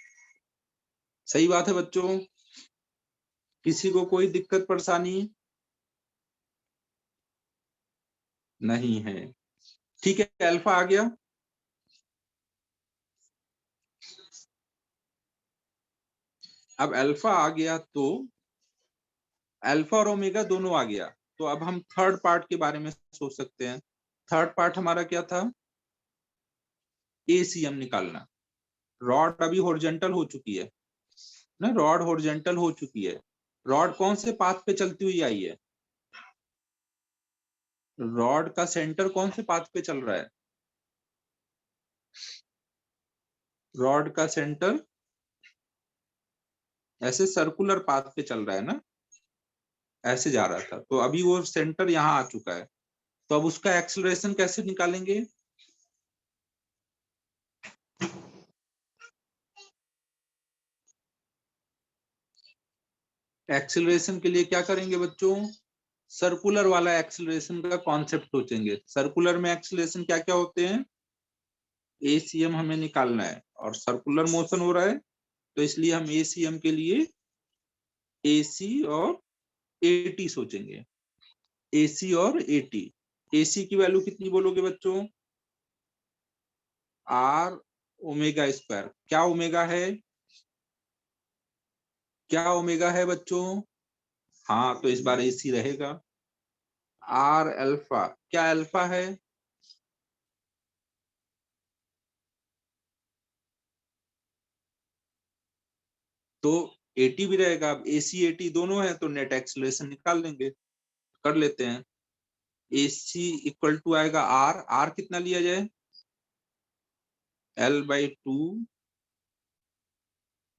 सही बात है बच्चों, किसी को कोई दिक्कत परेशानी नहीं है। ठीक है, अल्फा आ गया। अब अल्फा आ गया तो अल्फा और ओमेगा दोनों आ गया, तो अब हम थर्ड पार्ट के बारे में सोच सकते हैं। थर्ड पार्ट हमारा क्या था, एसीएम निकालना। रॉड अभी हॉरिजॉन्टल हो चुकी है ना, रॉड हॉरिजॉन्टल हो चुकी है। रॉड कौन से पाथ पे चलती हुई आई है, रॉड का सेंटर कौन से पाथ पे चल रहा है, रॉड का सेंटर ऐसे सर्कुलर पाथ पे चल रहा है ना, ऐसे जा रहा था, तो अभी वो सेंटर यहाँ आ चुका है, तो अब उसका एक्सेलरेशन कैसे निकालेंगे। एक्सेलरेशन के लिए क्या करेंगे बच्चों, सर्कुलर वाला एक्सेलरेशन का कॉन्सेप्ट सोचेंगे। सर्कुलर में एक्सेलरेशन क्या क्या होते हैं, एसीएम हमें निकालना है और सर्कुलर मोशन हो रहा है, तो इसलिए हम एसीएम के लिए एसी और एटी सोचेंगे। एसी और एटी, एसी की वैल्यू कितनी बोलोगे बच्चों, आर ओमेगा स्क्वायर। क्या ओमेगा है, क्या ओमेगा है बच्चों, हाँ तो इस बार एसी रहेगा। आर अल्फा, क्या अल्फा है, तो एटी भी रहेगा। अब एसी एटी दोनों है तो नेट एक्सेलरेशन निकाल लेंगे, कर लेते हैं। एसी इक्वल टू आएगा आर, आर कितना लिया जाए, L/2।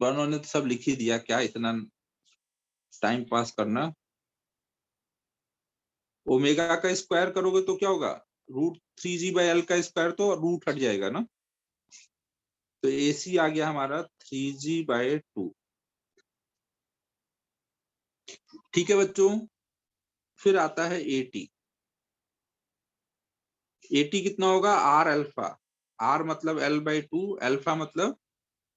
उन्होंने तो सब लिख ही दिया, क्या इतना टाइम पास करना। ओमेगा का स्क्वायर करोगे तो क्या होगा, √3g/L का स्क्वायर, तो रूट हट जाएगा ना, तो एसी आ गया हमारा 3g/2। ठीक है बच्चों, फिर आता है एटी। एटी कितना होगा, आर अल्फा, आर मतलब L/2, अल्फा मतलब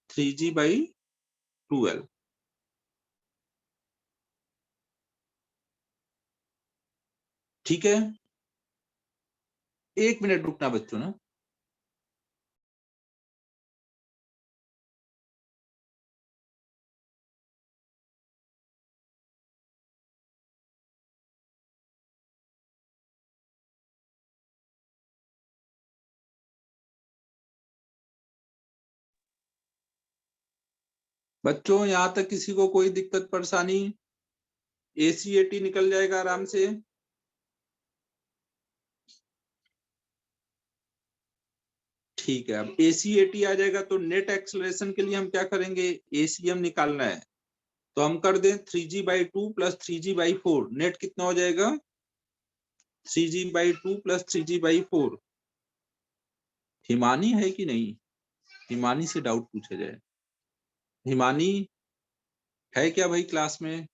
3G/12। ठीक है, 1 मिनट रुकना बच्चों ना। बच्चों यहाँ तक किसी को कोई दिक्कत परेशानी, ACAT निकल जाएगा आराम से। ठीक है, अब ACAT आ जाएगा तो नेट एक्सलेरेशन के लिए हम क्या करेंगे, ACM निकालना है। तो हम कर दें 3G/2 प्लस 3G/4, नेट कितना हो जाएगा, 3G/2 प्लस 3G/4। हिमानी है कि नहीं, हिमानी से डाउट पूछा जाए। हिमानी है क्या भाई क्लास में?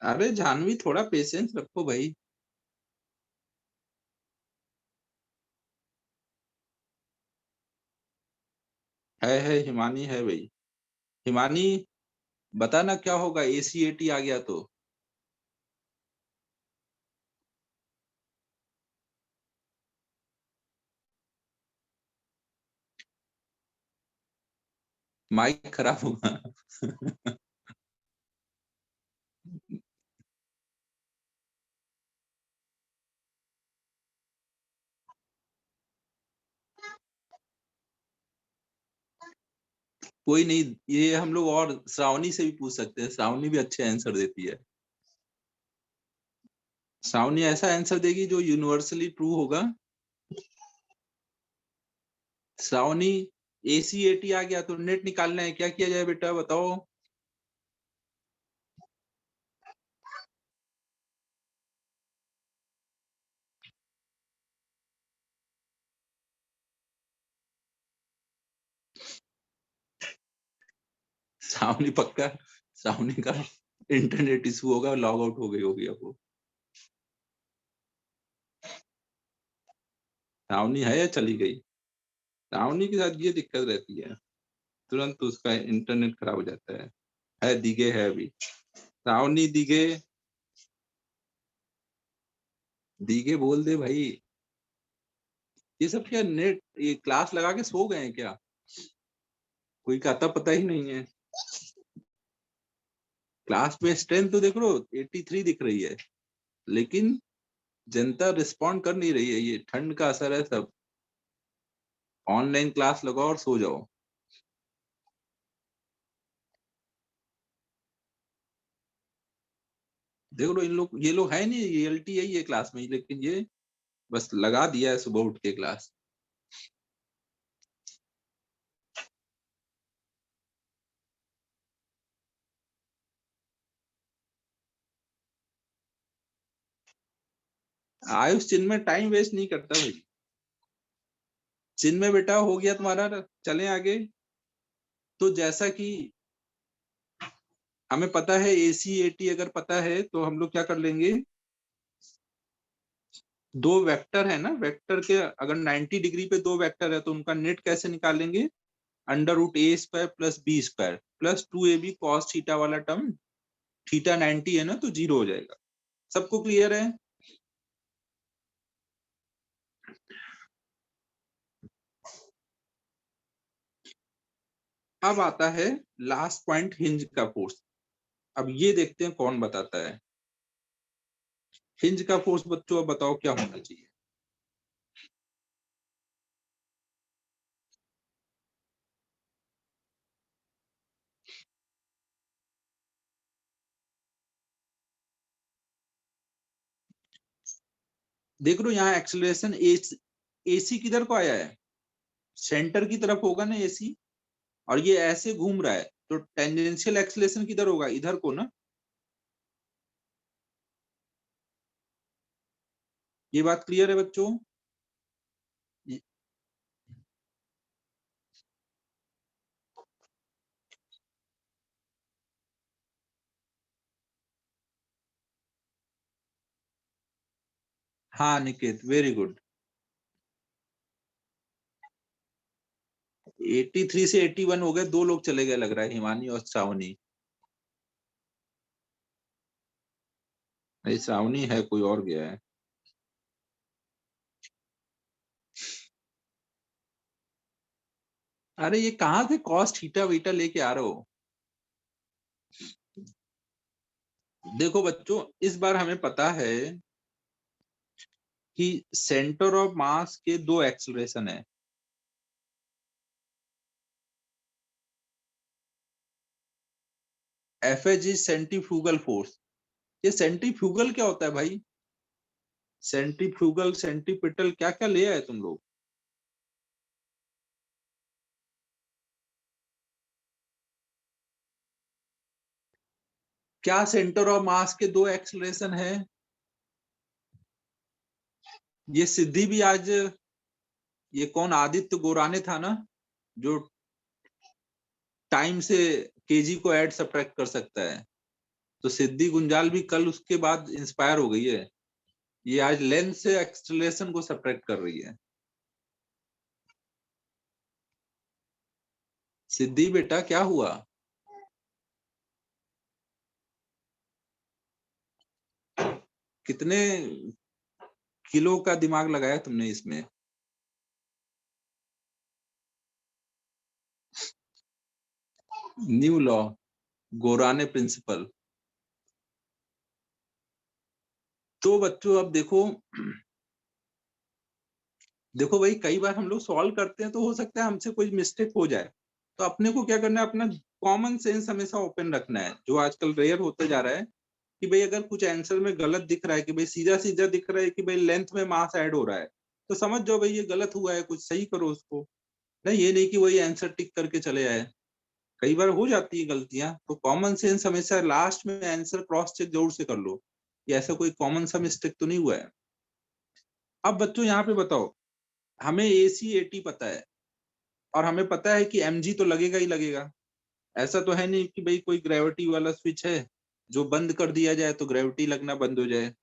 अरे जानवी थोड़ा पेशेंस रखो भाई। है हिमानी है भाई। हिमानी बता ना क्या होगा, ACAT आ गया तो। माइक खराब होगा। कोई नहीं, ये हम लोग और श्रावणी से भी पूछ सकते हैं, श्रावणी भी अच्छे आंसर देती है। श्रावणी ऐसा आंसर देगी जो यूनिवर्सली ट्रू होगा। श्रावणी, ACAT आ गया तो नेट निकालना है, क्या किया जाए बेटा बताओ। श्रावणी पक्का, श्रावणी का इंटरनेट इशू होगा, लॉग आउट हो गई होगी अब वो। श्रावणी है या चली गई? श्रावणी के साथ ये दिक्कत रहती है, तुरंत उसका इंटरनेट खराब हो जाता है दिगे है अभी। श्रावणी दिगे, दिगे बोल दे भाई। ये सब क्या नेट, ये क्लास लगा के सो गए हैं क्या? कोई का आता पता ही नहीं है। क्लास में स्ट्रेंथ तो देख लो 83 दिख रही है, लेकिन जनता रिस्पॉन्ड कर नहीं रही है, ये ठंड का असर है सब। ऑनलाइन क्लास लगाओ और सो जाओ। देख लो इन लोग, ये लोग है नहीं, ये LT है ये क्लास में, लेकिन ये बस लगा दिया है सुबह उठ के क्लास। आयुष चिन्मय टाइम वेस्ट नहीं करता भाई। चिन्मय बेटा हो गया तुम्हारा, चलें आगे। तो जैसा कि हमें पता है ACAT अगर पता है तो हम लोग क्या कर लेंगे, दो वेक्टर है ना, वेक्टर के अगर 90 डिग्री पे दो वेक्टर है तो उनका नेट कैसे निकालेंगे, √A² plus B² plus 2AB cos theta वाला टर्म, थीटा 90 है ना तो 0 हो जाएगा। सबको क्लियर है? अब आता है लास्ट पॉइंट, हिंज का फोर्स। अब ये देखते हैं कौन बताता है। हिंज का फोर्स बच्चों अब बताओ क्या होना चाहिए। देख लो यहाँ एक्सेलरेशन AC किधर को आया है, सेंटर की तरफ होगा ना AC, और ये ऐसे घूम रहा है तो टेंजेंशियल एक्सेलरेशन किधर होगा, इधर को ना। ये बात क्लियर है बच्चों? हाँ निकेत, वेरी गुड। 83 से 81 हो गए, 2 लोग चले गए लग रहा है, हिमानी और श्रावणी। नहीं श्रावणी है, कोई और गया है। अरे ये कहाँ से कॉस थीटा बीटा लेके आ रहे हो? देखो बच्चों, इस बार हमें पता है कि सेंटर ऑफ मास के 2 एक्सेलरेशन है। F H is centrifugal force. ये सेंट्रीफ्यूगल क्या होता है भाई? सेंट्रीफ्यूगल, सेंट्रीपिटल, क्या क्या ले आए तुम लोग? क्या सेंटर ऑफ मास के 2 एक्सेलरेशन है? ये सिद्धि भी आज, ये कौन आदित्य गोराने था ना, जो टाइम से केजी को ऐड सब्ट्रैक्ट कर सकता है, तो सिद्धि गुंजाल भी कल उसके बाद इंस्पायर हो गई है। ये आज लेंथ से एक्सेलरेशन को सब्ट्रैक्ट कर रही है। सिद्धि बेटा क्या हुआ? कितने किलो का दिमाग लगाया तुमने इसमें? न्यू लॉ, गोराने प्रिंसिपल। तो बच्चों अब देखो, देखो भाई कई बार हम लोग सॉल्व करते हैं तो हो सकता है हमसे कोई मिस्टेक हो जाए, तो अपने को क्या करना है, अपना कॉमन सेंस हमेशा ओपन रखना है, जो आजकल रेयर होते जा रहा है। कि भाई अगर कुछ आंसर में गलत दिख रहा है, कि भाई सीधा सीधा दिख रहा है कि भाई लेंथ में मास ऐड हो रहा है, तो समझ जाओ भाई ये गलत हुआ है, कुछ सही करो उसको। नहीं ये नहीं कि वही आंसर टिक करके चले आए। कई बार हो जाती है गलतियां, तो कॉमन सेंस हमेशा लास्ट में आंसर क्रॉस चेक जरूर से कर लो कि ऐसा कोई कॉमन सा मिस्टेक तो नहीं हुआ है। अब बच्चों यहाँ पे बताओ, हमें एसी एटी पता है, और हमें पता है कि एमजी तो लगेगा ही लगेगा। ऐसा तो है नहीं कि भाई कोई ग्रेविटी वाला स्विच है जो बंद कर दिया जाए तो ग्रेविटी लगना बंद हो जाए।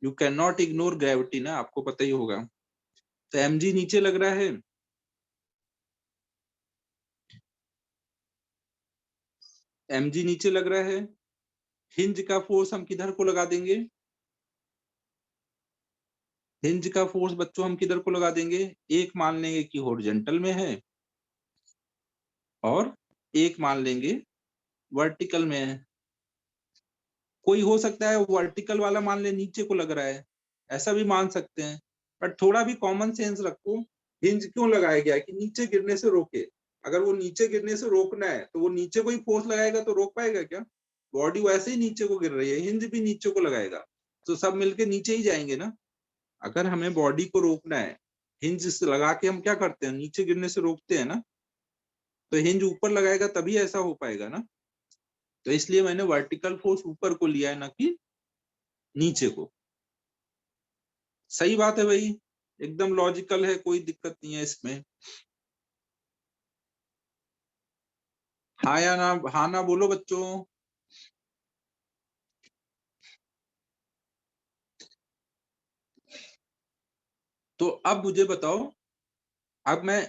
You can not ignore gravity ना, आपको पता ही होगा। तो एमजी नीचे लग रहा है, एमजी नीचे लग रहा है। हिंज का फोर्स हम किधर को लगा देंगे? हिंज का फोर्स बच्चों हम किधर को लगा देंगे? एक मान लेंगे कि हॉरिजॉन्टल में है, और एक मान लेंगे वर्टिकल में है। कोई हो सकता है वर्टिकल वाला मान ले नीचे को लग रहा है, ऐसा भी मान सकते हैं। बट थोड़ा भी कॉमन सेंस रखो। हिंज क्यों लगाया गया है? कि नीचे गिरने से रोके। अगर वो नीचे गिरने से रोकना है तो वो नीचे को ही फोर्स लगाएगा, तो रोक पाएगा क्या? बॉडी वैसे ही नीचे को गिर रही है, हिंज भी नीचे को लगाएगा, तो सब मिलके नीचे ही जाएंगे ना। अगर हमें बॉडी को रोकना है, हिंज लगा के हम क्या करते हैं, नीचे गिरने से रोकते हैं ना, तो हिंज ऊपर लगाएगा तभी ऐसा हो पाएगा ना। तो इसलिए मैंने वर्टिकल फोर्स ऊपर को लिया है, ना कि नीचे को। सही बात है भाई, एकदम लॉजिकल है, कोई दिक्कत नहीं है इसमें। हाँ या ना, हाँ ना बोलो बच्चों। तो अब मुझे बताओ, अब मैं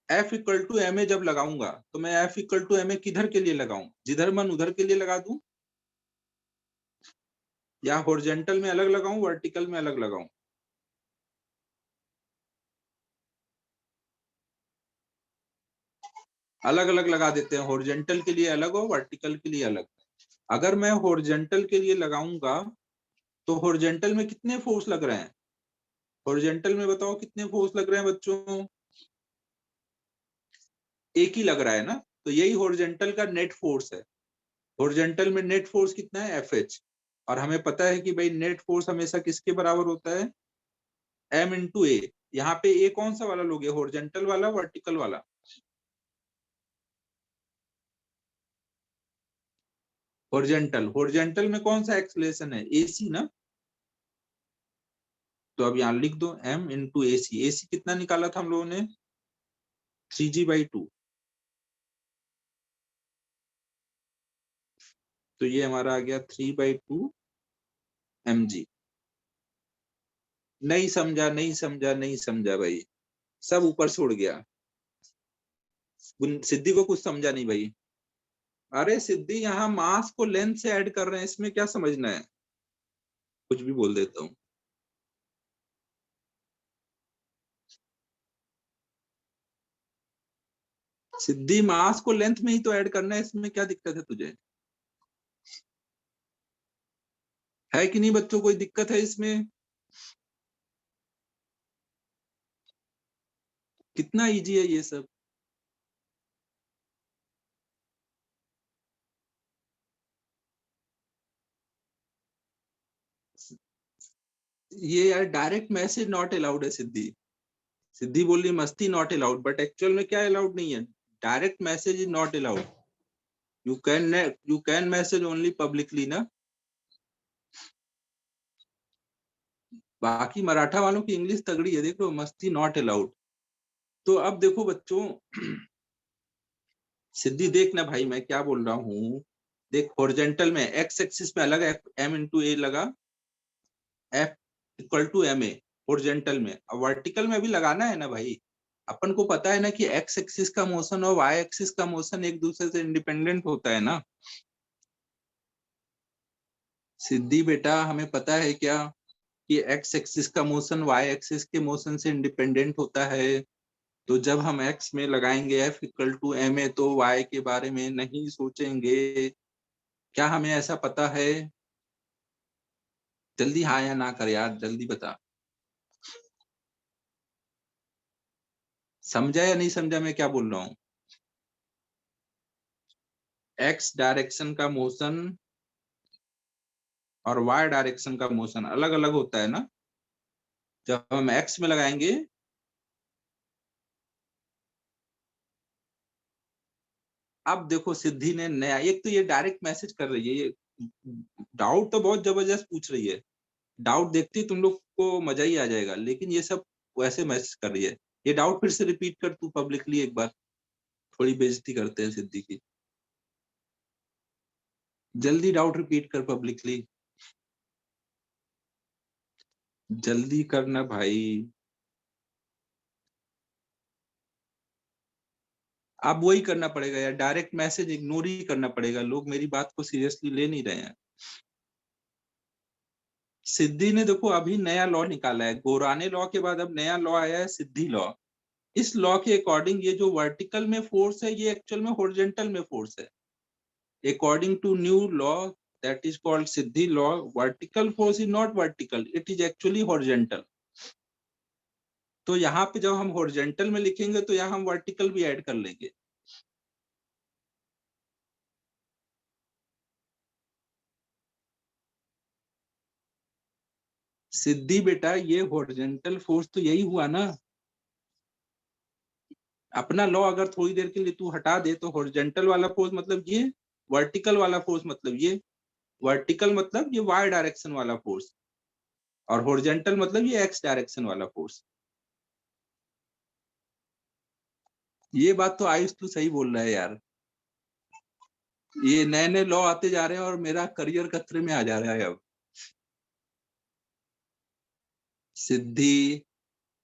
F equal to M A जब लगाऊंगा, तो मैं F equal to M A किधर के लिए लगाऊं? जिधर मन उधर के लिए लगा दूं, या हॉरिजॉन्टल में अलग लगाऊं, वर्टिकल में अलग लगाऊं? अलग अलग लगा देते हैं, हॉरिजॉन्टल के लिए अलग और वर्टिकल के लिए अलग। अगर मैं हॉरिजॉन्टल के लिए लगाऊंगा, तो हॉरिजॉन्टल में कितने फोर्स लग रहे हैं? हॉरिजॉन्टल में बताओ कितने फोर्स लग रहे हैं बच्चों? एक ही लग रहा है ना, तो यही हॉरिजॉन्टल का नेट फोर्स है। हॉरिजॉन्टल में नेट फोर्स कितना है? F H. और हमें पता है कि भाई नेट फोर्स हमेशा किसके बराबर होता है? एम इंटू ए। यहाँ पे ए कौन सा वाला लोगे, हॉरिजॉन्टल वाला वर्टिकल वाला? हॉरिजॉन्टल। हॉरिजॉन्टल में कौन सा एक्सलेशन है? एसी ना। तो अब यहाँ लिख दो एम इंटू ए सी। ए सी कितना निकाला था हम लोगों ने? 3g/2। तो ये हमारा आ गया 3/2 mg। नहीं समझा, नहीं समझा, नहीं समझा भाई, सब ऊपर से उड़ गया। सिद्धि को कुछ समझा नहीं भाई। अरे सिद्धि, यहाँ मास को लेंथ से ऐड कर रहे हैं, इसमें क्या समझना है, कुछ भी बोल देता हूँ। सिद्धि, मास को लेंथ में ही तो ऐड करना है, इसमें क्या दिक्कत है तुझे, है कि नहीं बच्चों, कोई दिक्कत है इसमें? कितना इजी है ये सब। ये यार डायरेक्ट मैसेज नॉट अलाउड है सिद्धि। सिद्धि बोल रही मस्ती नॉट अलाउड, बट एक्चुअल में क्या अलाउड नहीं है, direct message is not allowed. You can message only publicly ना। बाकी मराठा वालों की इंग्लिश तगड़ी है, देखो मस्ती नॉट अलाउड। तो अब देखो बच्चों, सिद्धि देखना भाई मैं क्या बोल रहा हूँ। देख हॉरिजॉन्टल में एक्स एक्सिस में अलग एम इंटू ए लगा, F equal to M A horizontal में। अब वर्टिकल में भी लगाना है ना भाई, अपन को पता है ना कि एक्स एक्सिस का मोशन और वाई एक्सिस का मोशन एक दूसरे से इंडिपेंडेंट होता है ना। सिद्धि बेटा हमें पता है क्या कि एक्स एक्सिस का मोशन वाई एक्सिस के मोशन से इंडिपेंडेंट होता है। तो जब हम एक्स में लगाएंगे F equal to M A, तो वाई के बारे में नहीं सोचेंगे। क्या हमें ऐसा पता है? जल्दी हाँ या ना कर यार, जल्दी बता। समझा या नहीं समझा मैं क्या बोल रहा हूँ? एक्स डायरेक्शन का मोशन और वाई डायरेक्शन का मोशन अलग अलग होता है ना। जब हम एक्स में लगाएंगे, अब देखो सिद्धि ने नया, एक तो ये डायरेक्ट मैसेज कर रही है, ये डाउट तो बहुत जबरदस्त पूछ रही है। डाउट देखते ही तुम लोग को मजा ही आ जाएगा, लेकिन ये सब वैसे मैसेज कर रही है। ये डाउट फिर से रिपीट कर तू पब्लिकली एक बार, थोड़ी बेइज्जती करते हैं सिद्धि की। जल्दी डाउट रिपीट कर पब्लिकली, जल्दी करना भाई। अब वही करना पड़ेगा यार, डायरेक्ट मैसेज इग्नोर ही करना पड़ेगा, लोग मेरी बात को सीरियसली ले नहीं रहे हैं। सिद्धि ने देखो अभी नया लॉ निकाला है, गोराने लॉ के बाद अब नया लॉ आया है सिद्धि लॉ। इस लॉ के अकॉर्डिंग ये जो वर्टिकल में फोर्स है, ये एक्चुअल में हॉरिजॉन्टल में फोर्स है। According to new law that is called सिद्धि law, vertical force is not vertical, it is actually horizontal. तो यहाँ पे जब हम हॉरिजॉन्टल में लिखेंगे तो यहाँ हम वर्टिकल भी ऐड कर लेंगे। सिद्धि बेटा, ये हॉरिजॉन्टल फोर्स तो यही हुआ ना। अपना लॉ अगर थोड़ी देर के लिए तू हटा दे, तो हॉरिजॉन्टल वाला फोर्स मतलब ये, वर्टिकल वाला फोर्स मतलब ये। वर्टिकल मतलब ये वाई डायरेक्शन वाला फोर्स, और हॉरिजॉन्टल मतलब ये एक्स डायरेक्शन वाला फोर्स। ये बात तो आयुष तू सही बोल रहा है यार। ये नए नए लॉ आते जा रहे हैं और मेरा करियर खतरे में आ जा रहा है अब। सिद्धि,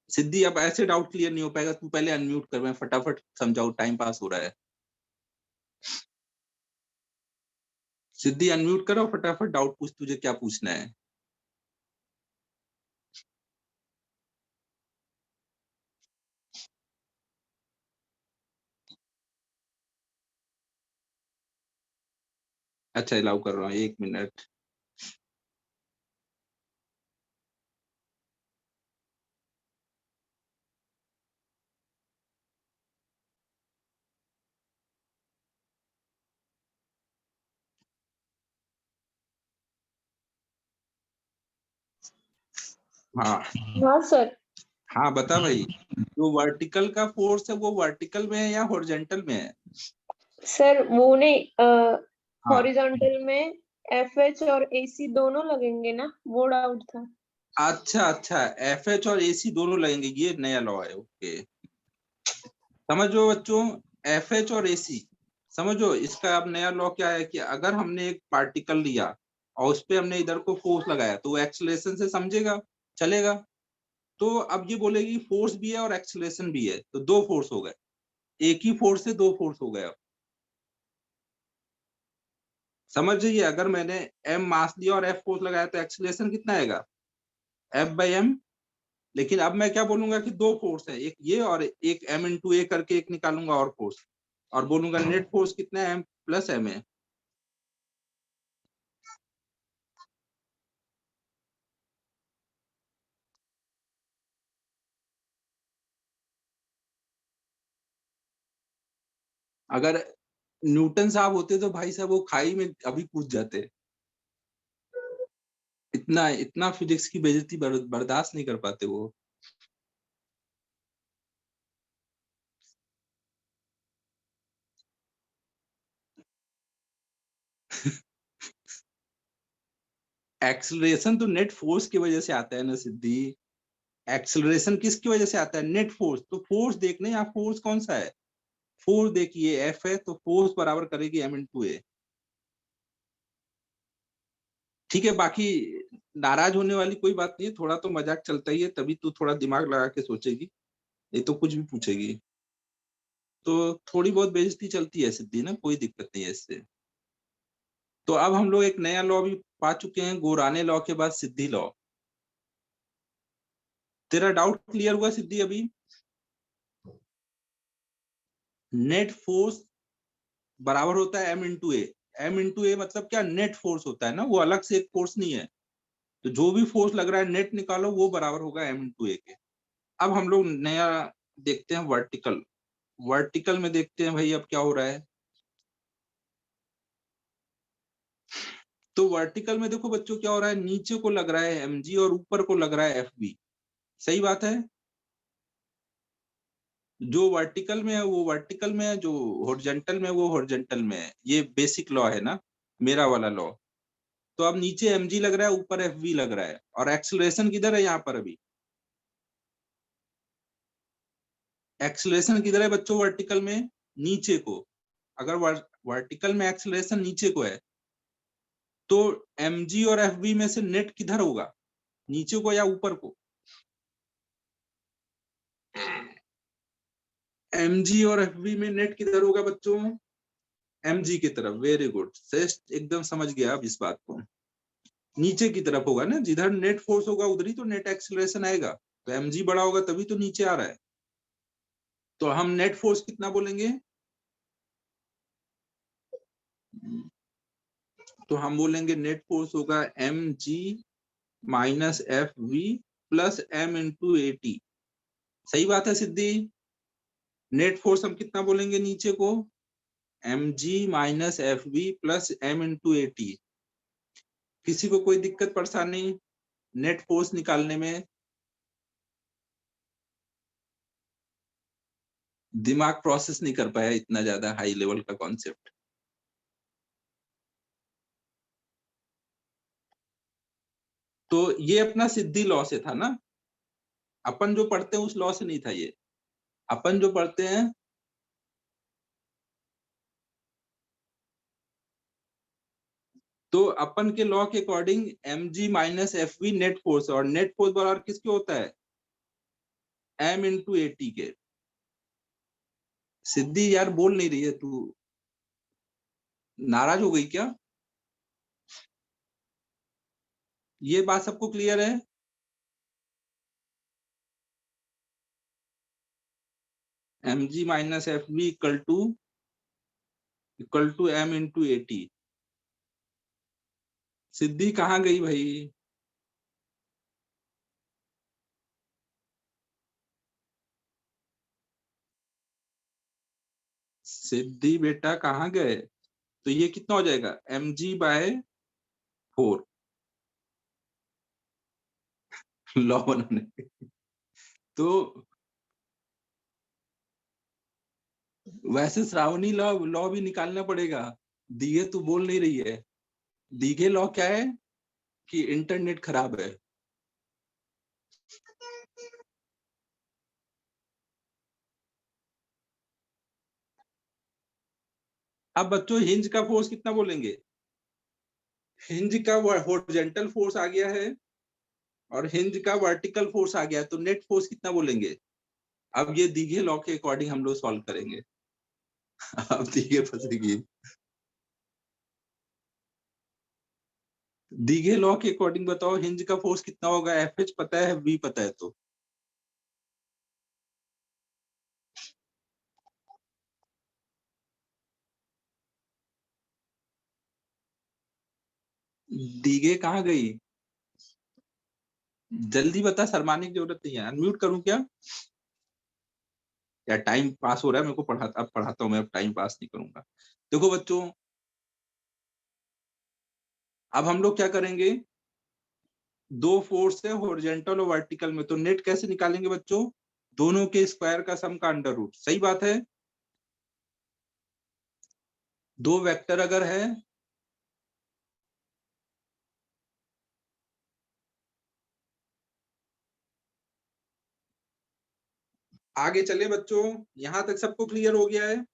सिद्धि अब ऐसे डाउट क्लियर नहीं हो पाएगा, तू पहले अनम्यूट कर, मैं फटाफट समझाऊ, टाइम पास हो रहा है। सिद्धि अनम्यूट करो, फटाफट डाउट पूछ, तुझे क्या पूछना है। अच्छा अलाउ कर रहा हूँ, 1 मिनट। हाँ हाँ सर। हाँ बता भाई, जो वर्टिकल का फोर्स है वो वर्टिकल में है या हॉरिजॉन्टल में है? सर वो नहीं, हाँ हॉरिजॉन्टल में एफ एच और एसी दोनों लगेंगे ना, वो डाउट था। अच्छा अच्छा, एफ एच और एसी दोनों लगेंगे, ये नया लॉ है, ओके। समझो बच्चों, एफ एच और एसी समझो, इसका अब नया लॉ क्या है कि अगर हमने एक पार्टिकल लिया और उस पे हमने इधर को फोर्स लगाया, तो वो एक्सेलरेशन से समझेगा, चलेगा। तो अब ये बोलेगी फोर्स भी है और एक्सीलरेशन भी है, तो दो फोर्स हो गए, एक ही फोर्स से दो फोर्स हो गए। अब समझ जाइए, अगर मैंने m मास लिया और f फोर्स लगाया तो एक्सीलरेशन कितना आएगा, F/m। लेकिन अब मैं क्या बोलूंगा कि दो फोर्स है, एक ये और एक m इंटू ए करके एक निकालूंगा और फोर्स, और बोलूंगा नेट फोर्स कितना है, m प्लस m है। अगर न्यूटन साहब होते तो भाई साहब वो खाई में अभी कूद जाते, इतना इतना फिजिक्स की बेइज्जती बर्दाश्त नहीं कर पाते वो। एक्सेलरेशन तो नेट फोर्स की वजह से आता है ना सिद्धि, एक्सेलरेशन किसकी वजह से आता है, नेट फोर्स। तो फोर्स देखना, यहाँ फोर्स कौन सा है, फोर्स देखिए एफ है, तो फोर्स बराबर करेगी m इंटू ए। ठीक है, बाकी नाराज होने वाली कोई बात नहीं है, थोड़ा तो मजाक चलता ही है, तभी तो थोड़ा दिमाग लगा के सोचेगी, ये तो कुछ भी पूछेगी। तो थोड़ी बहुत बेइज्जती चलती है सिद्धि ना, कोई दिक्कत नहीं है इससे। तो अब हम लोग एक नया लॉ भी पा चुके हैं, गोराने लॉ के बाद सिद्धि लॉ। तेरा डाउट क्लियर हुआ सिद्धि अभी? नेट फोर्स बराबर होता है m इंटू ए। m इंटू ए मतलब क्या, नेट फोर्स होता है ना, वो अलग से एक फोर्स नहीं है। तो जो भी फोर्स लग रहा है नेट निकालो, वो बराबर होगा m इंटू ए के। अब हम लोग नया देखते हैं वर्टिकल। वर्टिकल में देखते हैं भाई अब क्या हो रहा है। तो वर्टिकल में देखो बच्चों क्या हो रहा है, नीचे को लग रहा है mg और ऊपर को लग रहा है fb। सही बात है, जो वर्टिकल में है वो वर्टिकल में है, जो हॉरिजॉन्टल में है वो हॉरिजॉन्टल में है। ये बेसिक लॉ है ना, मेरा वाला लॉ। तो अब नीचे mg लग रहा है, ऊपर fv लग रहा है, और एक्सेलरेशन किधर है यहाँ पर अभी, एक्सेलरेशन किधर है बच्चों वर्टिकल में, नीचे को। अगर वर्टिकल में एक्सेलरेशन नीचे को है, तो mg और fv में से नेट किधर होगा, नीचे को या ऊपर को, mg और fv में नेट किधर होगा बच्चों, mg की तरफ। वेरी गुड, श्रेष्ठ एकदम समझ गया अब इस बात को, नीचे की तरफ होगा ना, जिधर नेट फोर्स होगा उधर ही तो नेट एक्सेलरेशन आएगा। तो mg बड़ा होगा तभी तो नीचे आ रहा है। तो हम नेट फोर्स कितना बोलेंगे, तो हम बोलेंगे नेट फोर्स होगा mg minus fv plus m into A T. सही बात है सिद्धि, नेट फोर्स हम कितना बोलेंगे नीचे को, mg minus fv plus m into A T. किसी को कोई दिक्कत परेशानी नेट फोर्स निकालने में, दिमाग प्रोसेस नहीं कर पाया इतना ज्यादा हाई लेवल का कॉन्सेप्ट। तो ये अपना सिद्धि लॉ से था ना, अपन जो पढ़ते हैं उस लॉ से नहीं था ये, अपन जो पढ़ते हैं तो अपन के लॉ के according mg minus fv net force, और नेट फोर्स बराबर किसके होता है, m इंटू ए टी के। सिद्धि यार बोल नहीं रही है तू, नाराज हो गई क्या, ये बात सबको क्लियर है। mg minus fv equal to m into A T. Siddhi कहाँ गई भाई, सिद्धि बेटा कहाँ गए। तो ये कितना हो जाएगा, mg बाय 4, लॉ बनाने। तो वैसे श्रावणी लॉ लॉ भी निकालना पड़ेगा, दीघे तू बोल नहीं रही है। दीघे लॉ क्या है कि इंटरनेट खराब है। अब बच्चों हिंज का फोर्स कितना बोलेंगे, हिंज का हॉरिजॉन्टल फोर्स आ गया है और हिंज का वर्टिकल फोर्स आ गया, तो नेट फोर्स कितना बोलेंगे? अब ये दीघे लॉ के अकॉर्डिंग हम लोग सॉल्व करेंगे। अब दीघे फंसेगी। दीघे लॉ के अकॉर्डिंग बताओ हिंज का फोर्स कितना होगा? एफ पता है, वी पता है, तो दीघे कहाँ गई? जल्दी बता, शर्माने की जरूरत नहीं है। अनम्यूट करूं क्या? या टाइम पास हो रहा है? मेरे को अब पढ़ाता हूँ मैं, अब टाइम पास नहीं करूंगा। देखो बच्चों, अब हम लोग क्या करेंगे? दो फोर्स है हॉरिजॉन्टल और वर्टिकल में, तो नेट कैसे निकालेंगे बच्चों? दोनों के स्क्वायर का सम का अंडर रूट। सही बात है। दो वेक्टर अगर है, आगे चले बच्चों, यहां तक सबको क्लियर हो गया है?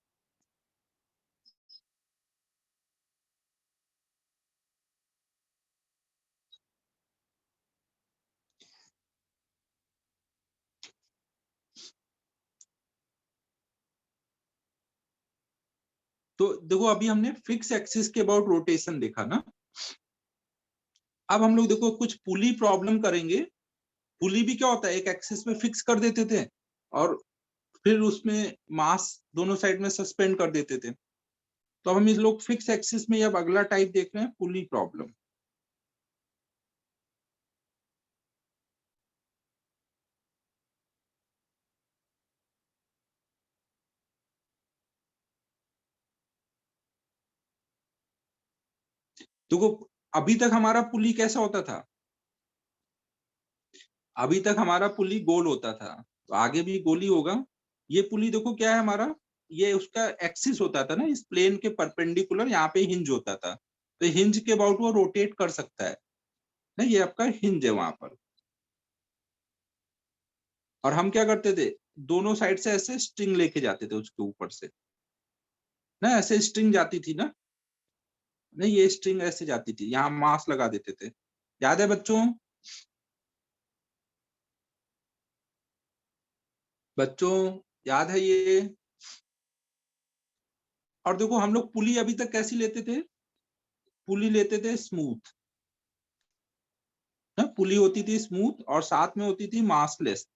तो देखो, अभी हमने फिक्स एक्सिस के अबाउट रोटेशन देखा ना। अब हम लोग देखो कुछ पुली प्रॉब्लम करेंगे। पुली भी क्या होता है, एक एक्सिस में फिक्स कर देते थे और फिर उसमें मास दोनों साइड में सस्पेंड कर देते थे। तो अब हम इस लोग फिक्स एक्सिस में अब अगला टाइप देख रहे हैं, पुली प्रॉब्लम। देखो, अभी तक हमारा पुली कैसा होता था? अभी तक हमारा पुली गोल होता था, तो आगे भी गोल ही होगा। ये पुली देखो क्या है हमारा, ये उसका एक्सिस होता था ना, इस प्लेन के परपेंडिकुलर, यहाँ पे हिंज होता था। तो हिंज के अबाउट वो रोटेट कर सकता है ना, ये आपका हिंज है वहां पर। और हम क्या करते थे, दोनों साइड से ऐसे स्ट्रिंग लेके जाते थे उसके ऊपर से ना, ऐसे स्ट्रिंग जाती थी ना। नहीं, ये स्ट्रिंग ऐसे जाती थी, यहाँ मास लगा देते थे। याद है बच्चों? बच्चों, याद है ये? और देखो हम लोग पुली अभी तक कैसी लेते थे? पुली लेते थे स्मूथ ना, पुली होती थी स्मूथ और साथ में होती थी मासलेस।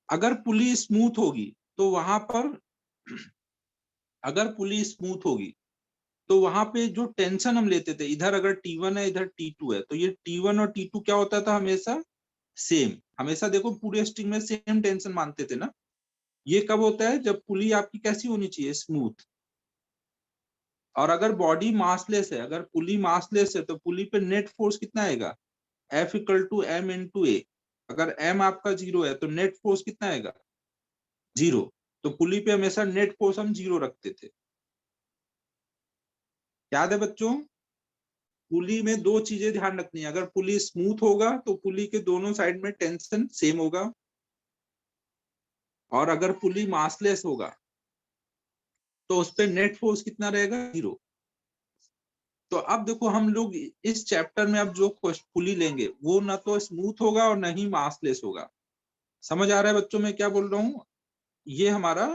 अगर पुली स्मूथ होगी तो वहां पर अगर पुली स्मूथ होगी तो वहां पे जो टेंशन हम लेते थे, इधर अगर T1 है इधर T2 है, तो ये T1 और T2 क्या होता था हमेशा? सेम। हमेशा देखो पूरे स्ट्रिंग में सेम टेंशन मानते थे ना। ये कब होता है? जब पुली आपकी कैसी होनी चाहिए? स्मूथ। और अगर बॉडी मासलेस है, अगर पुली मासलेस है, तो पुली पे नेट फोर्स कितना आएगा? F equal to M into A. अगर M आपका 0 है तो नेट फोर्स कितना आएगा? 0। तो पुली पे हमेशा नेट फोर्स हम 0 रखते थे। याद है बच्चों? पुली में दो चीजें ध्यान रखनी है, अगर पुली स्मूथ होगा तो पुली के दोनों साइड में टेंशन सेम होगा, और अगर पुली मासलेस होगा तो उस पर नेट फोर्स कितना रहेगा? 0। तो अब देखो हम लोग इस चैप्टर में अब जो पुली लेंगे वो ना तो स्मूथ होगा और ना ही मासलेस होगा। समझ आ रहा है बच्चों मैं क्या बोल रहा हूँ? ये हमारा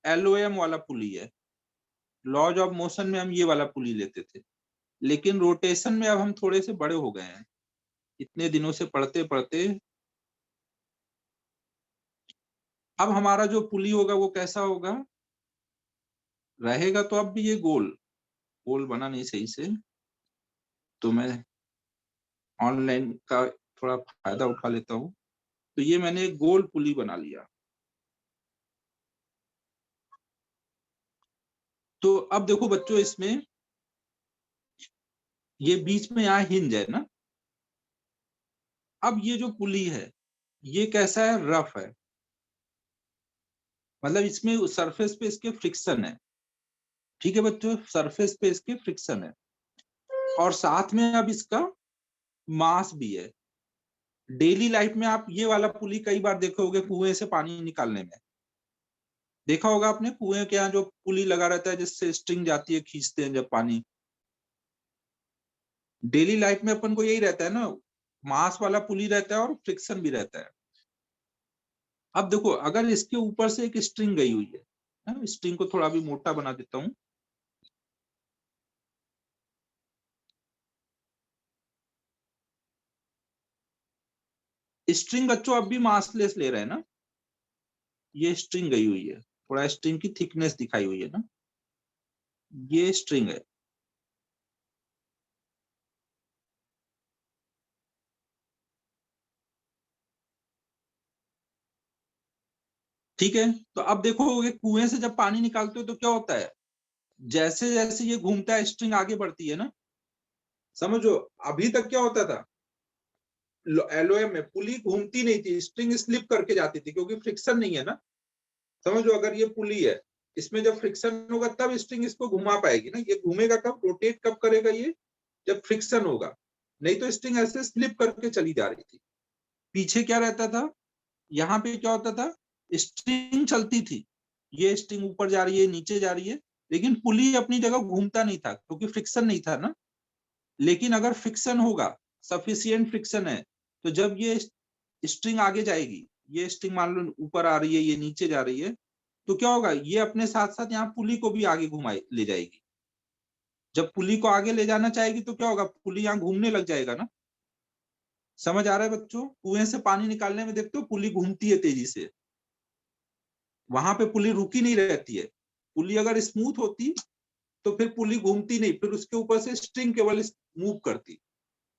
LOM वाला पुली है। लॉज ऑफ मोशन में हम ये वाला पुली लेते थे, लेकिन रोटेशन में अब हम थोड़े से बड़े हो गए हैं इतने दिनों से पढ़ते पढ़ते। अब हमारा जो पुली होगा वो कैसा होगा? रहेगा तो अब भी ये गोल गोल बना नहीं सही से, तो मैं ऑनलाइन का थोड़ा फायदा उठा लेता हूँ। तो ये मैंने एक गोल पुली बना लिया। तो अब देखो बच्चों, इसमें ये बीच में यहाँ हिंज है ना। अब ये जो पुली है ये कैसा है? रफ है, मतलब इसमें सरफेस पे इसके फ्रिक्शन है। ठीक है बच्चों, सरफेस पे इसके फ्रिक्शन है, और साथ में अब इसका मास भी है। डेली लाइफ में आप ये वाला पुली कई बार देखे होगे कुएं से पानी निकालने में। देखा होगा आपने कुएं के यहाँ जो पुली लगा रहता है जिससे स्ट्रिंग जाती है, खींचते हैं जब पानी। डेली लाइफ में अपन को यही रहता है ना, मास वाला पुली रहता है और फ्रिक्शन भी रहता है। अब देखो अगर इसके ऊपर से एक स्ट्रिंग गई हुई है, स्ट्रिंग को थोड़ा भी मोटा बना देता हूं, स्ट्रिंग बच्चों अब भी मासलेस ले रहे हैं ना, ये स्ट्रिंग गई हुई है, थोड़ा स्ट्रिंग की थिकनेस दिखाई हुई है ना, ये स्ट्रिंग है। ठीक है, तो अब देखो ये कुएं से जब पानी निकालते हो तो क्या होता है, जैसे जैसे ये घूमता है स्ट्रिंग आगे बढ़ती है ना। समझो अभी तक क्या होता था, एलओएम में पुली घूमती नहीं थी, स्ट्रिंग स्लिप करके जाती थी क्योंकि फ्रिक्शन नहीं है ना। समझो अगर ये पुली है, इसमें जब फ्रिक्शन होगा तब स्ट्रिंग इसको घुमा पाएगी ना, ये घूमेगा कब, रोटेट कब करेगा ये, जब फ्रिक्शन होगा, नहीं तो स्ट्रिंग ऐसे स्लिप करके चली जा रही थी। पीछे क्या रहता था, यहाँ पे क्या होता था, स्ट्रिंग चलती थी, ये स्ट्रिंग ऊपर जा रही है नीचे जा रही है, लेकिन पुली अपनी जगह घूमता नहीं था क्योंकि फ्रिक्शन नहीं था ना। लेकिन अगर फ्रिक्शन होगा, सफिशियंट फ्रिक्शन है, तो जब ये स्ट्रिंग आगे जाएगी, ये स्ट्रिंग मान लो ऊपर आ रही है, ये नीचे जा रही है, तो क्या होगा, ये अपने साथ साथ यहाँ पुली को भी आगे घुमाए ले जाएगी। जब पुली को आगे ले जाना चाहेगी तो क्या होगा, पुली यहाँ घूमने लग जाएगा ना। समझ आ रहा है बच्चों, कुएं से पानी निकालने में देखते हो पुली घूमती है तेजी से, वहां पे पुली रुकी नहीं रहती है। पुली अगर स्मूथ होती तो फिर पुली घूमती नहीं, फिर उसके ऊपर से स्ट्रिंग केवल मूव करती,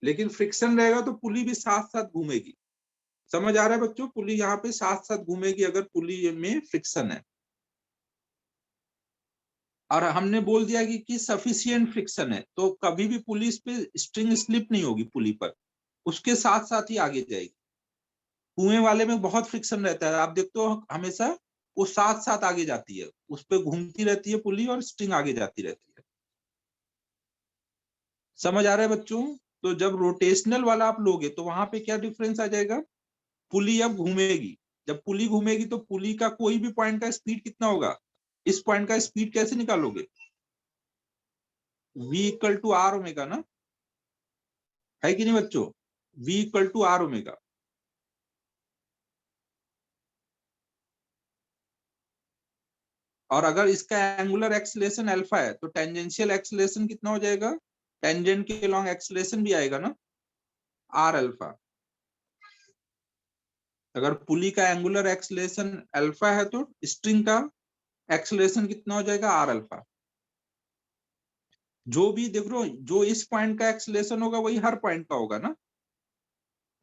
लेकिन फ्रिक्शन रहेगा तो पुली भी साथ साथ घूमेगी। समझ आ रहा है बच्चों, पुली यहाँ पे साथ साथ घूमेगी अगर पुली में फ्रिक्शन है। और हमने बोल दिया कि सफिशिएंट फ्रिक्शन है, तो कभी भी पुली पे स्ट्रिंग स्लिप नहीं होगी, पुली पर उसके साथ साथ ही आगे जाएगी। कुएं वाले में बहुत फ्रिक्शन रहता है, आप देखते हो हमेशा वो साथ साथ आगे जाती है, उस पर घूमती रहती है पुली और स्ट्रिंग आगे जाती रहती है। समझ आ रहा है बच्चों, तो जब रोटेशनल वाला आप लोगे तो वहां पे क्या डिफरेंस आ जाएगा, पुली अब घूमेगी, जब पुली घूमेगी तो पुली का कोई भी पॉइंट का स्पीड कितना होगा, इस पॉइंट का स्पीड कैसे निकालोगे, v equal to R omega ना, है कि नहीं बच्चों, v equal to R omega. और अगर इसका एंगुलर एक्सीलरेशन अल्फा है तो टेंजेंशियल एक्सीलरेशन कितना हो जाएगा, टेंजेंट के लॉन्ग एक्सीलरेशन भी आएगा ना, आर अल्फा। अगर पुली का एंगुलर एक्सीलरेशन अल्फा है तो स्ट्रिंग का एक्सीलरेशन कितना हो जाएगा, आर अल्फा। जो भी देख लो, जो इस पॉइंट का एक्सीलरेशन होगा वही हर पॉइंट का होगा ना,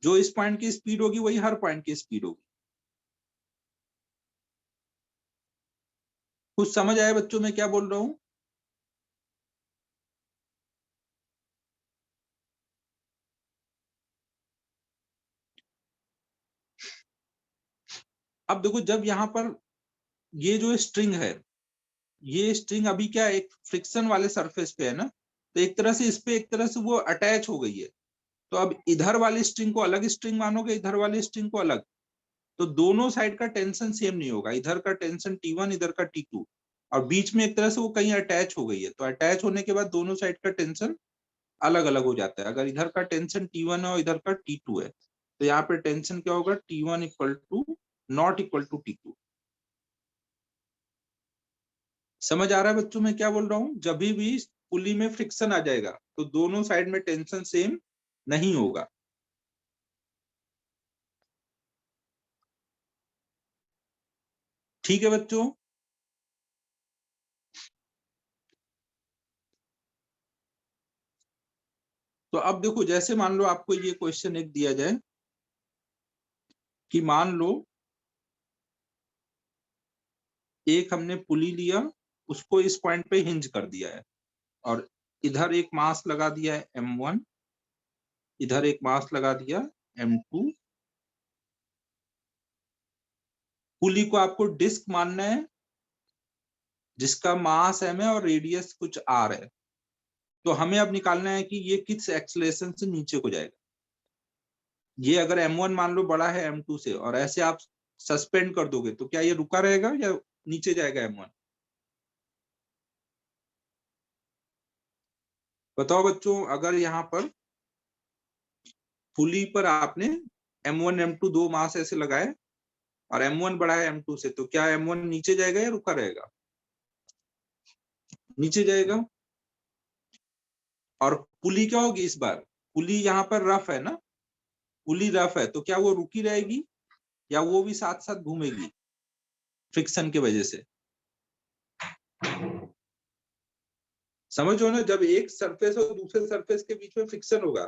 जो इस पॉइंट की स्पीड होगी वही हर पॉइंट की स्पीड होगी। कुछ समझ आया बच्चों मैं क्या बोल रहा हूं। अब देखो जब यहाँ पर ये जो स्ट्रिंग है, ये स्ट्रिंग अभी क्या एक फ्रिक्शन वाले सरफेस पे है ना, तो एक तरह से इस पे एक तरह से वो अटैच हो गई है। तो अब इधर वाली स्ट्रिंग को अलग स्ट्रिंग मानोगे, इधर वाली स्ट्रिंग को अलग, तो दोनों साइड का टेंशन सेम नहीं होगा, इधर का टेंशन T1 इधर का T2, और बीच में एक तरह से वो कहीं अटैच हो गई है, तो अटैच होने के बाद दोनों साइड का टेंशन अलग अलग हो जाता है। अगर इधर का टेंशन T1 है और इधर का T2 है, तो यहाँ पे टेंशन क्या होगा, T1 equal to not equal to T2। समझ आ रहा है बच्चों मैं क्या बोल रहा हूँ, जब भी पुली में फ्रिक्शन आ जाएगा तो दोनों साइड में टेंशन सेम नहीं होगा। ठीक है बच्चों, तो अब देखो जैसे मान लो आपको ये क्वेश्चन एक दिया जाए कि मान लो एक हमने पुली लिया, उसको इस पॉइंट पे हिंज कर दिया है, और इधर एक मास लगा दिया है M1, इधर एक मास लगा दिया M2। पुली को आपको डिस्क मानना है जिसका मास M है और रेडियस कुछ R है, तो हमें अब निकालना है कि ये किस एक्सेलरेशन से नीचे को जाएगा। ये अगर M1 मान लो बड़ा है M2 से, और ऐसे आप सस्पेंड कर दोगे तो क्या ये रुका रहेगा या नीचे जाएगा M1। बताओ बच्चों, अगर यहाँ पर पुली पर आपने M1 M2 दो मास ऐसे लगाए और M1 बड़ा है M2 से, तो क्या M1 नीचे जाएगा या रुका रहेगा? नीचे जाएगा। और पुली क्या होगी इस बार? पुली यहाँ पर रफ है ना, पुली रफ है, तो क्या वो रुकी रहेगी या वो भी साथ साथ घूमेगी फ्रिक्शन की वजह से? समझो ना, जब एक सरफेस और दूसरे सरफेस के बीच में फ्रिक्शन होगा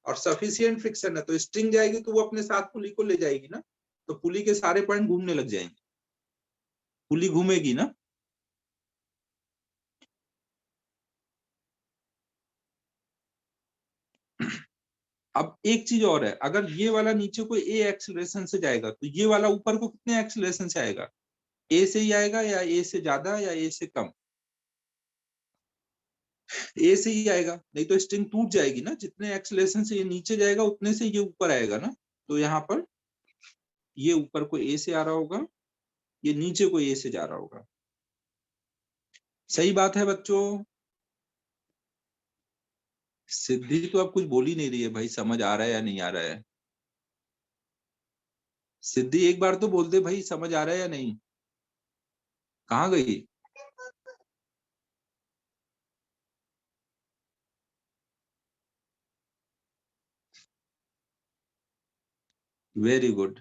और सफिशिएंट फ्रिक्शन है, तो स्ट्रिंग जाएगी तो वो अपने साथ पुली को ले जाएगी ना, तो पुली के सारे पॉइंट घूमने लग जाएंगे, पुली घूमेगी ना। अब एक चीज और है, अगर ये वाला नीचे को ए एक्सेलरेशन से जाएगा तो ये वाला ऊपर को कितने एक्सेलरेशन से आएगा? ए से ही आएगा या ए से ज्यादा या ए से कम? ए से ही आएगा, नहीं तो स्ट्रिंग टूट जाएगी ना। जितने एक्सेलरेशन से ये नीचे जाएगा उतने से ये ऊपर आएगा ना। तो यहाँ पर ये ऊपर को ए से आ रहा होगा, ये नीचे को ए से जा रहा होगा। सही बात है बच्चों? सिद्धि तो अब कुछ बोल ही नहीं रही है भाई, समझ आ रहा है या नहीं आ रहा है? सिद्धि एक बार तो बोल दे भाई, समझ आ रहा है या नहीं? कहाँ गई? Very good.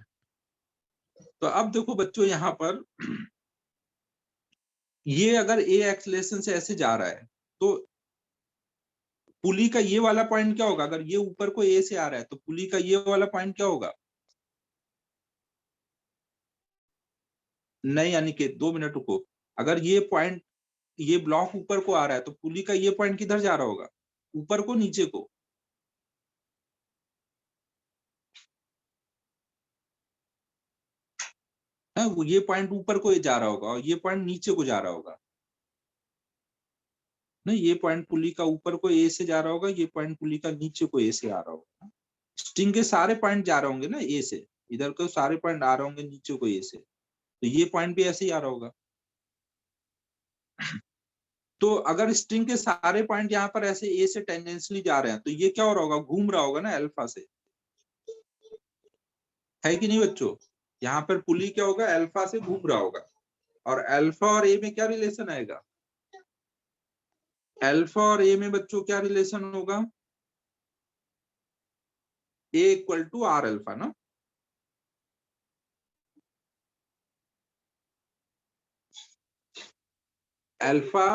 तो अब देखो बच्चों, यहाँ पर ये अगर ए एक्सेलरेशन से ऐसे जा रहा है तो पुली का ये वाला पॉइंट क्या होगा? अगर ये ऊपर को ए से आ रहा है तो पुली का ये वाला पॉइंट क्या होगा? नहीं अनिकेत, 2 मिनट रुको। अगर ये पॉइंट, ये ब्लॉक ऊपर को आ रहा है तो पुली का ये पॉइंट किधर जा रहा होगा? ऊपर को, नीचे को? है, वो ये पॉइंट ऊपर को जा रहा होगा और ये पॉइंट नीचे को जा रहा होगा। नहीं, ये पॉइंट पुली का ऊपर को ए से जा रहा होगा, ये पॉइंट पुली का नीचे को ए से आ रहा होगा। स्ट्रिंग के सारे पॉइंट जा रहे होंगे ना ए से, इधर को सारे पॉइंट आ रहे होंगे नीचे को ए से, तो ये पॉइंट भी ऐसे ही आ रहा होगा। तो अगर स्ट्रिंग के सारे पॉइंट यहाँ पर ऐसे ए से टेंजेंशियली जा रहे हैं तो ये क्या हो रहा होगा? घूम रहा होगा ना अल्फा से, है कि नहीं बच्चों? यहाँ पर पुली क्या होगा? अल्फा से घूम रहा होगा। और अल्फा और ए में क्या रिलेशन आएगा? अल्फा और ए में बच्चों क्या रिलेशन होगा? ए इक्वल टू आर अल्फा ना। अल्फा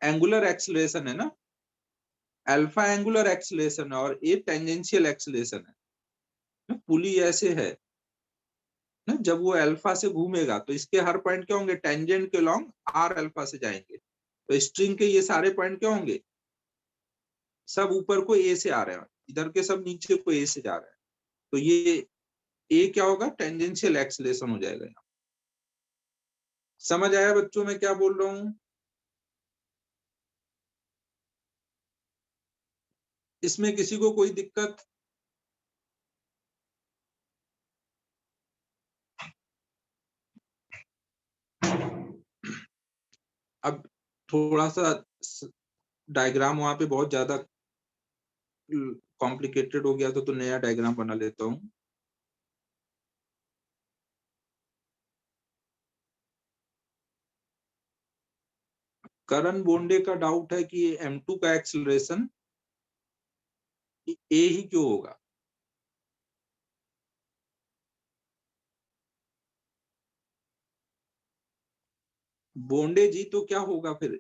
एंगुलर एक्सीलरेशन है ना, अल्फा एंगुलर एक्सीलरेशन है और ए टेंजेंशियल एक्सीलरेशन है। पुली ऐसे है ना, जब वो अल्फा से घूमेगा तो इसके हर पॉइंट क्या होंगे? टेंजेंट के लॉन्ग आर अल्फा से जाएंगे। तो स्ट्रिंग के ये सारे पॉइंट क्या होंगे? सब ऊपर को ए से आ रहे हैं, इधर के सब नीचे को ए से जा रहे हैं। तो ये ए क्या होगा? टेंजेंशियल एक्सीलरेशन हो जाएगा। समझ आया बच्चों मैं क्या बोल रहा हूँ? इसमें किसी को कोई दिक्कत? अब थोड़ा सा डायग्राम वहां पे बहुत ज्यादा कॉम्प्लिकेटेड हो गया तो नया डायग्राम बना लेता हूँ। करण बोंडे का डाउट है कि M2 का एक्सेलरेशन ए ही क्यों होगा? बोंडे जी तो क्या होगा फिर?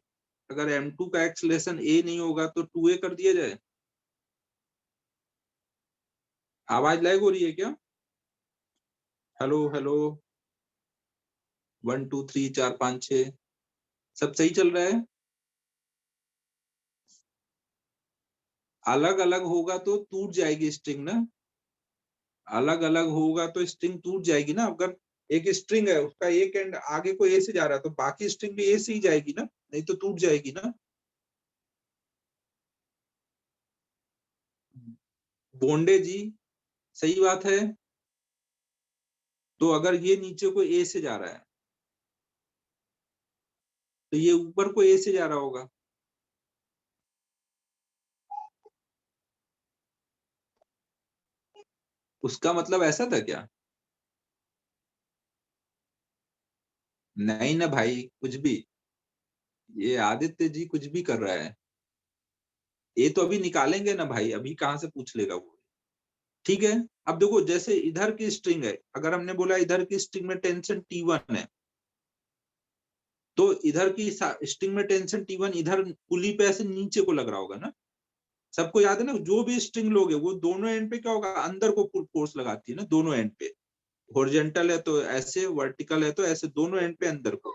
अगर M2 का एक्सेलरेशन ए नहीं होगा तो 2A कर दिया जाए। आवाज लैग हो रही है क्या? हेलो हेलो, 1 2 3 4 5 6 सब सही चल रहा है? अलग अलग होगा तो टूट जाएगी स्ट्रिंग ना, अलग अलग होगा तो स्ट्रिंग टूट जाएगी ना। अगर एक स्ट्रिंग है उसका एक एंड आगे को ए से जा रहा है तो बाकी स्ट्रिंग भी ए से ही जाएगी ना, नहीं तो टूट जाएगी ना। बोंडे जी सही बात है। तो अगर ये नीचे को ए से जा रहा है तो ये ऊपर को ए से जा रहा होगा। उसका मतलब ऐसा था क्या? नहीं ना भाई, कुछ भी। ये आदित्य जी कुछ भी कर रहा है। ये तो अभी निकालेंगे ना भाई, अभी कहाँ से पूछ लेगा वो। ठीक है। अब देखो, जैसे इधर की स्ट्रिंग है, अगर हमने बोला इधर की स्ट्रिंग में टेंशन T1 है, तो इधर की स्ट्रिंग में टेंशन T1 इधर पुली पे ऐसे नीचे को लग रहा होगा ना। सबको याद है ना, जो भी स्ट्रिंग लोगे वो दोनों एंड पे क्या होगा, अंदर को फोर्स लगाती है ना, दोनों एंड पे। हॉरिजॉन्टल है तो ऐसे, वर्टिकल है तो ऐसे, दोनों एंड पे अंदर को।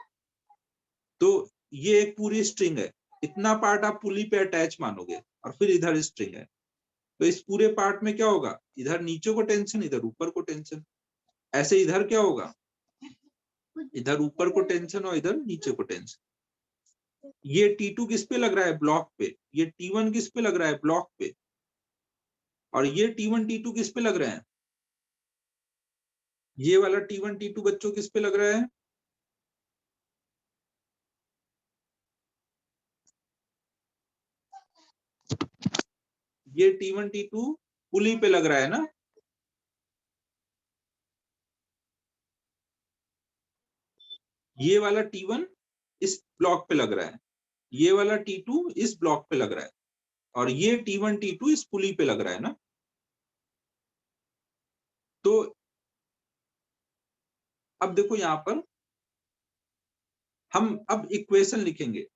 तो ये एक पूरी स्ट्रिंग है, इतना पार्ट आप पुली पे अटैच मानोगे, और फिर इधर स्ट्रिंग है। तो इस पूरे पार्ट में क्या होगा, इधर नीचे को टेंशन, इधर ऊपर को टेंशन। ऐसे इधर क्या होगा, इधर ऊपर को टेंशन और इधर नीचे को टेंशन। ये T2 किस पे लग रहा है, ब्लॉक पे। ये T1 किस पे लग रहा है, ब्लॉक पे। और ये T1 T2 किस पे लग रहे हैं, ये वाला T1 T2 बच्चों किस पे लग रहा है, ये T1 T2 पुली पे लग रहा है ना। ये वाला T1 इस ब्लॉक पे लग रहा है, ये वाला T2 इस ब्लॉक पे लग रहा है, और ये T1 T2 इस पुली पे लग रहा है ना। तो अब देखो यहां पर हम अब इक्वेशन लिखेंगे।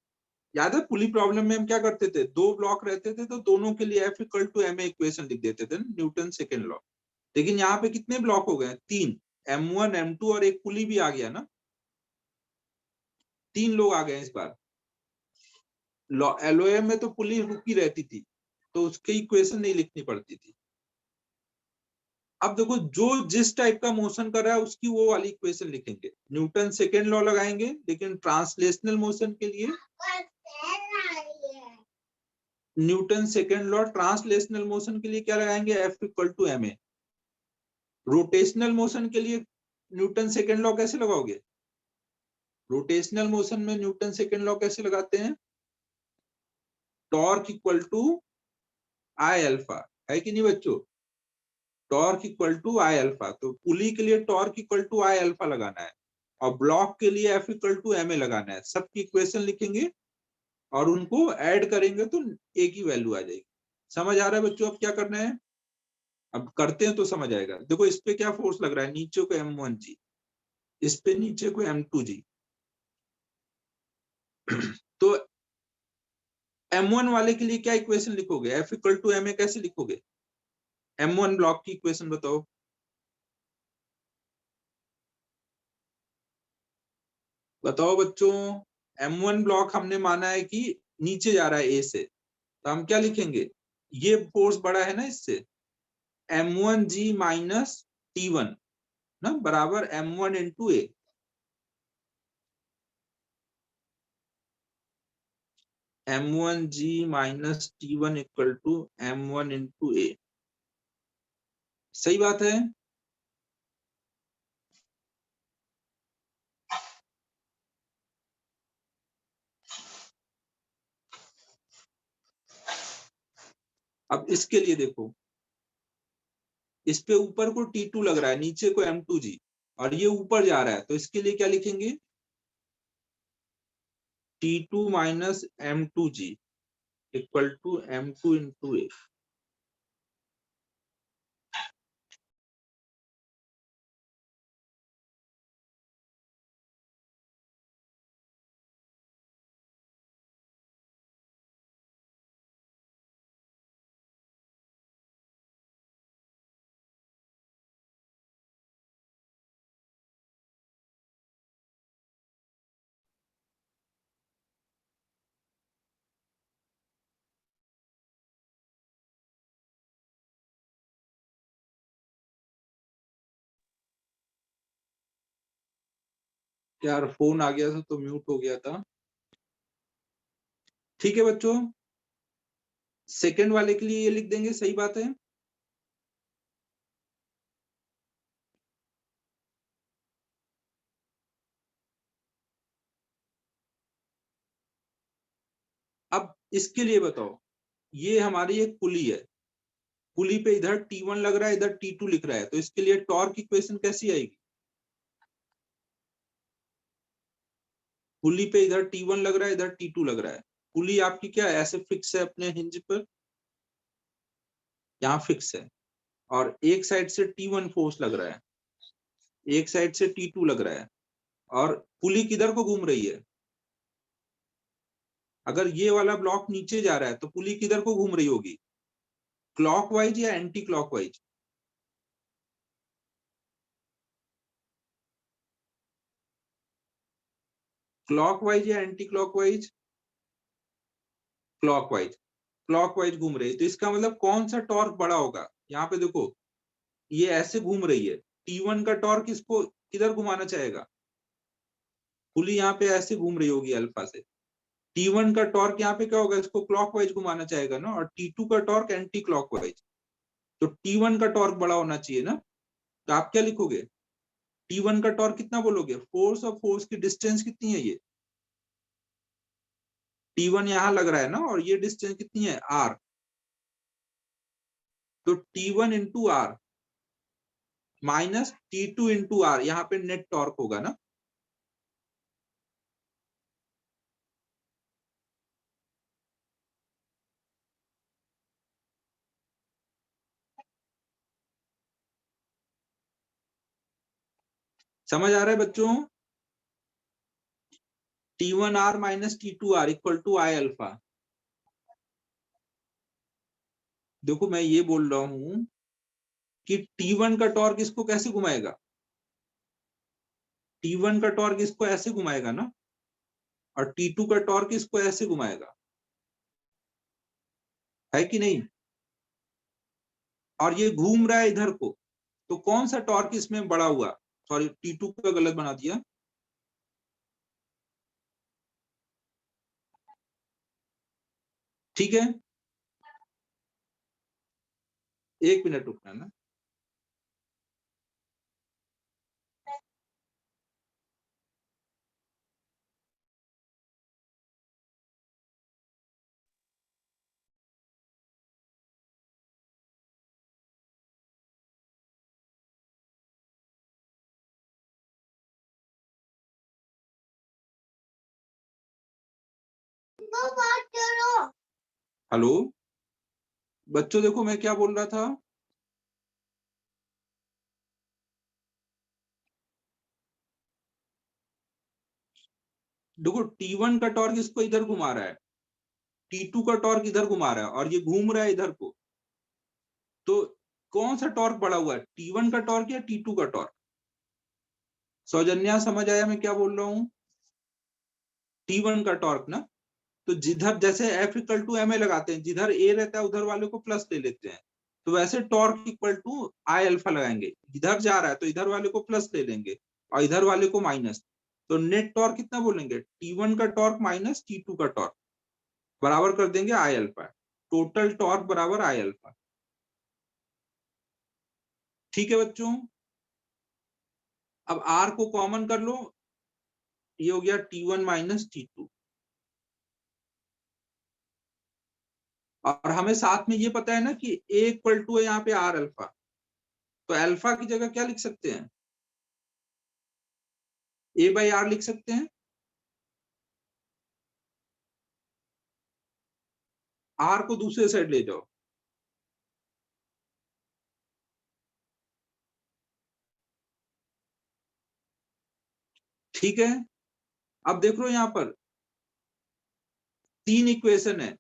याद है पुली प्रॉब्लम में हम क्या करते थे, दो ब्लॉक रहते थे तो दोनों के लिए F equal to ma equation लिख देते थे, न्यूटन सेकेंड लॉ। लेकिन यहाँ पे कितने ब्लॉक हो गए, तीन, M1 M2 और एक पुली भी आ गया ना। तीन लोग आ गए इस बार। LOM में तो पुली रुकी रहती थी, तो उसकी इक्वेशन नहीं लिखनी पड़ती थी। अब देखो, जो जिस टाइप का मोशन कर रहा है उसकी वो वाली इक्वेशन लिखेंगे, न्यूटन सेकेंड लॉ लगाएंगे। लेकिन ट्रांसलेशनल मोशन के लिए Newton second law, translational motion के लिए क्या लगाएंगे, F equal to ma। Rotational motion के लिए न्यूटन सेकेंड लॉ कैसे लगाओगे, रोटेशनल मोशन में न्यूटन सेकेंड लॉ कैसे लगाते हैं, torque equal to I alpha, है कि नहीं बच्चों। Torque equal to I alpha, तो पुली के लिए torque equal to I alpha लगाना है, और ब्लॉक के लिए F इक्वल टू ma लगाना है। सबकी इक्वेशन लिखेंगे और उनको ऐड करेंगे तो एक ही वैल्यू आ जाएगी। समझ आ रहा है बच्चों, अब क्या करना है, अब करते हैं तो समझ आएगा। देखो इस पे क्या फोर्स लग रहा है, नीचे को M1G, इस पे नीचे को M2G। तो M1 वाले के लिए क्या इक्वेशन लिखोगे, F इक्वल टू ma कैसे लिखोगे, M1 ब्लॉक की इक्वेशन बताओ। बताओ बच्चों, M1 ब्लॉक हमने माना है कि नीचे जा रहा है A से, तो हम क्या लिखेंगे, ये फोर्स बड़ा है ना इससे, M1G माइनस T1 ना, बराबर M1 into A. M1G minus T1 equal to M1 into A. सही बात है। अब इसके लिए देखो, इस पे ऊपर को T2 लग रहा है, नीचे को M2G, और ये ऊपर जा रहा है, तो इसके लिए क्या लिखेंगे, T2 minus M2G equal to M2 into A. यार फोन आ गया था तो म्यूट हो गया था। ठीक है बच्चों, सेकंड वाले के लिए ये लिख देंगे, सही बात है। अब इसके लिए बताओ, ये हमारी एक पुली है, पुली पे इधर T1 लग रहा है, इधर T2 लिख रहा है, तो इसके लिए टॉर्क इक्वेशन कैसी आएगी? पुली पे इधर T1 लग रहा है, इधर T2 लग रहा है, पुली आपकी क्या है, ऐसे फिक्स है अपने हिंज पर, यहाँ फिक्स है, और एक साइड से T1 फोर्स लग रहा है, एक साइड से T2 लग रहा है, और पुली किधर को घूम रही है? अगर ये वाला ब्लॉक नीचे जा रहा है तो पुली किधर को घूम रही होगी? क्लॉकवाइज या एंटी क्लॉकवाइज? क्लॉकवाइज या एंटी क्लॉकवाइज? क्लॉकवाइज। क्लॉकवाइज घूम रही है, तो इसका मतलब कौन सा टॉर्क बड़ा होगा? यहाँ पे देखो, ये ऐसे घूम रही है, T1 का टॉर्क इसको किधर घुमाना चाहेगा? पुली यहाँ पे ऐसे घूम रही होगी अल्फा से, T1 का टॉर्क यहाँ पे क्या होगा, इसको क्लॉकवाइज घुमाना चाहेगा ना, और T2 का टॉर्क एंटी क्लॉकवाइज, तो T1 का टॉर्क बड़ा होना चाहिए ना, तो आप क्या लिखोगे? T1 का टॉर्क कितना बोलोगे? फोर्स और फोर्स की डिस्टेंस कितनी है? ये T1 यहाँ लग रहा है ना, और ये डिस्टेंस कितनी है? R, तो T1 into R minus T2 into R, यहाँ पे नेट टॉर्क होगा ना। समझ आ रहा है बच्चों? T1R minus T2R equal to I alpha. देखो मैं ये बोल रहा हूं कि T1 का टॉर्क इसको कैसे घुमाएगा? T1 का टॉर्क इसको ऐसे घुमाएगा ना, और T2 का टॉर्क इसको ऐसे घुमाएगा, है कि नहीं? और ये घूम रहा है इधर को, तो कौन सा टॉर्क इसमें बड़ा हुआ? सॉरी, T2 का गलत बना दिया। ठीक है, एक मिनट रुकना ना। हेलो बच्चों, देखो मैं क्या बोल रहा था। देखो T1 का टॉर्क इसको इधर घुमा रहा है, T2 का टॉर्क इधर घुमा रहा है, और ये घूम रहा है इधर को, तो कौन सा टॉर्क बड़ा हुआ है? T1 का टॉर्क या T2 का टॉर्क? सौजन्या समझ आया मैं क्या बोल रहा हूँ? T1 का टॉर्क ना, तो जिधर जैसे F equal to M A लगाते हैं, जिधर ए रहता है उधर वाले को प्लस ले लेते हैं, तो वैसे torque equal to I alpha लगाएंगे, इधर जा रहा है तो इधर वाले को प्लस ले लेंगे और इधर वाले को माइनस, तो नेट टॉर्क कितना बोलेंगे? T1 का टॉर्क माइनस T2 का टॉर्क बराबर कर देंगे आई अल्फा, टोटल टॉर्क बराबर आई अल्फा। ठीक है बच्चों, अब R को कॉमन कर लो, ये हो गया T1 माइनस T2, और हमें साथ में ये पता है ना कि A इक्वल टू है यहाँ पे R अल्फा, तो अल्फा की जगह क्या लिख सकते हैं? A बाई आर लिख सकते हैं। R को दूसरे साइड ले जाओ, ठीक है। अब देख लो यहाँ पर तीन इक्वेशन है,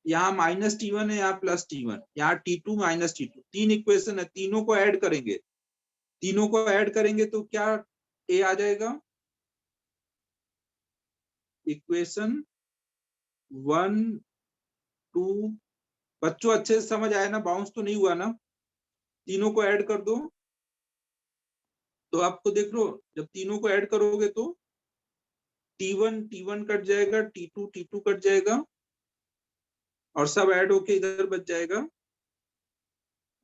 यहाँ माइनस T1 है, यहाँ प्लस T1, यहाँ T2 माइनस T2, तीन इक्वेशन है, तीनों को ऐड करेंगे, तीनों को ऐड करेंगे तो क्या A आ जाएगा? इक्वेशन 1 2। बच्चों अच्छे से समझ आया ना? बाउंस तो नहीं हुआ ना? तीनों को ऐड कर दो, तो आपको देख लो जब तीनों को ऐड करोगे तो T1 कट जाएगा, T2 कट जाएगा, और सब ऐड होके इधर बच जाएगा।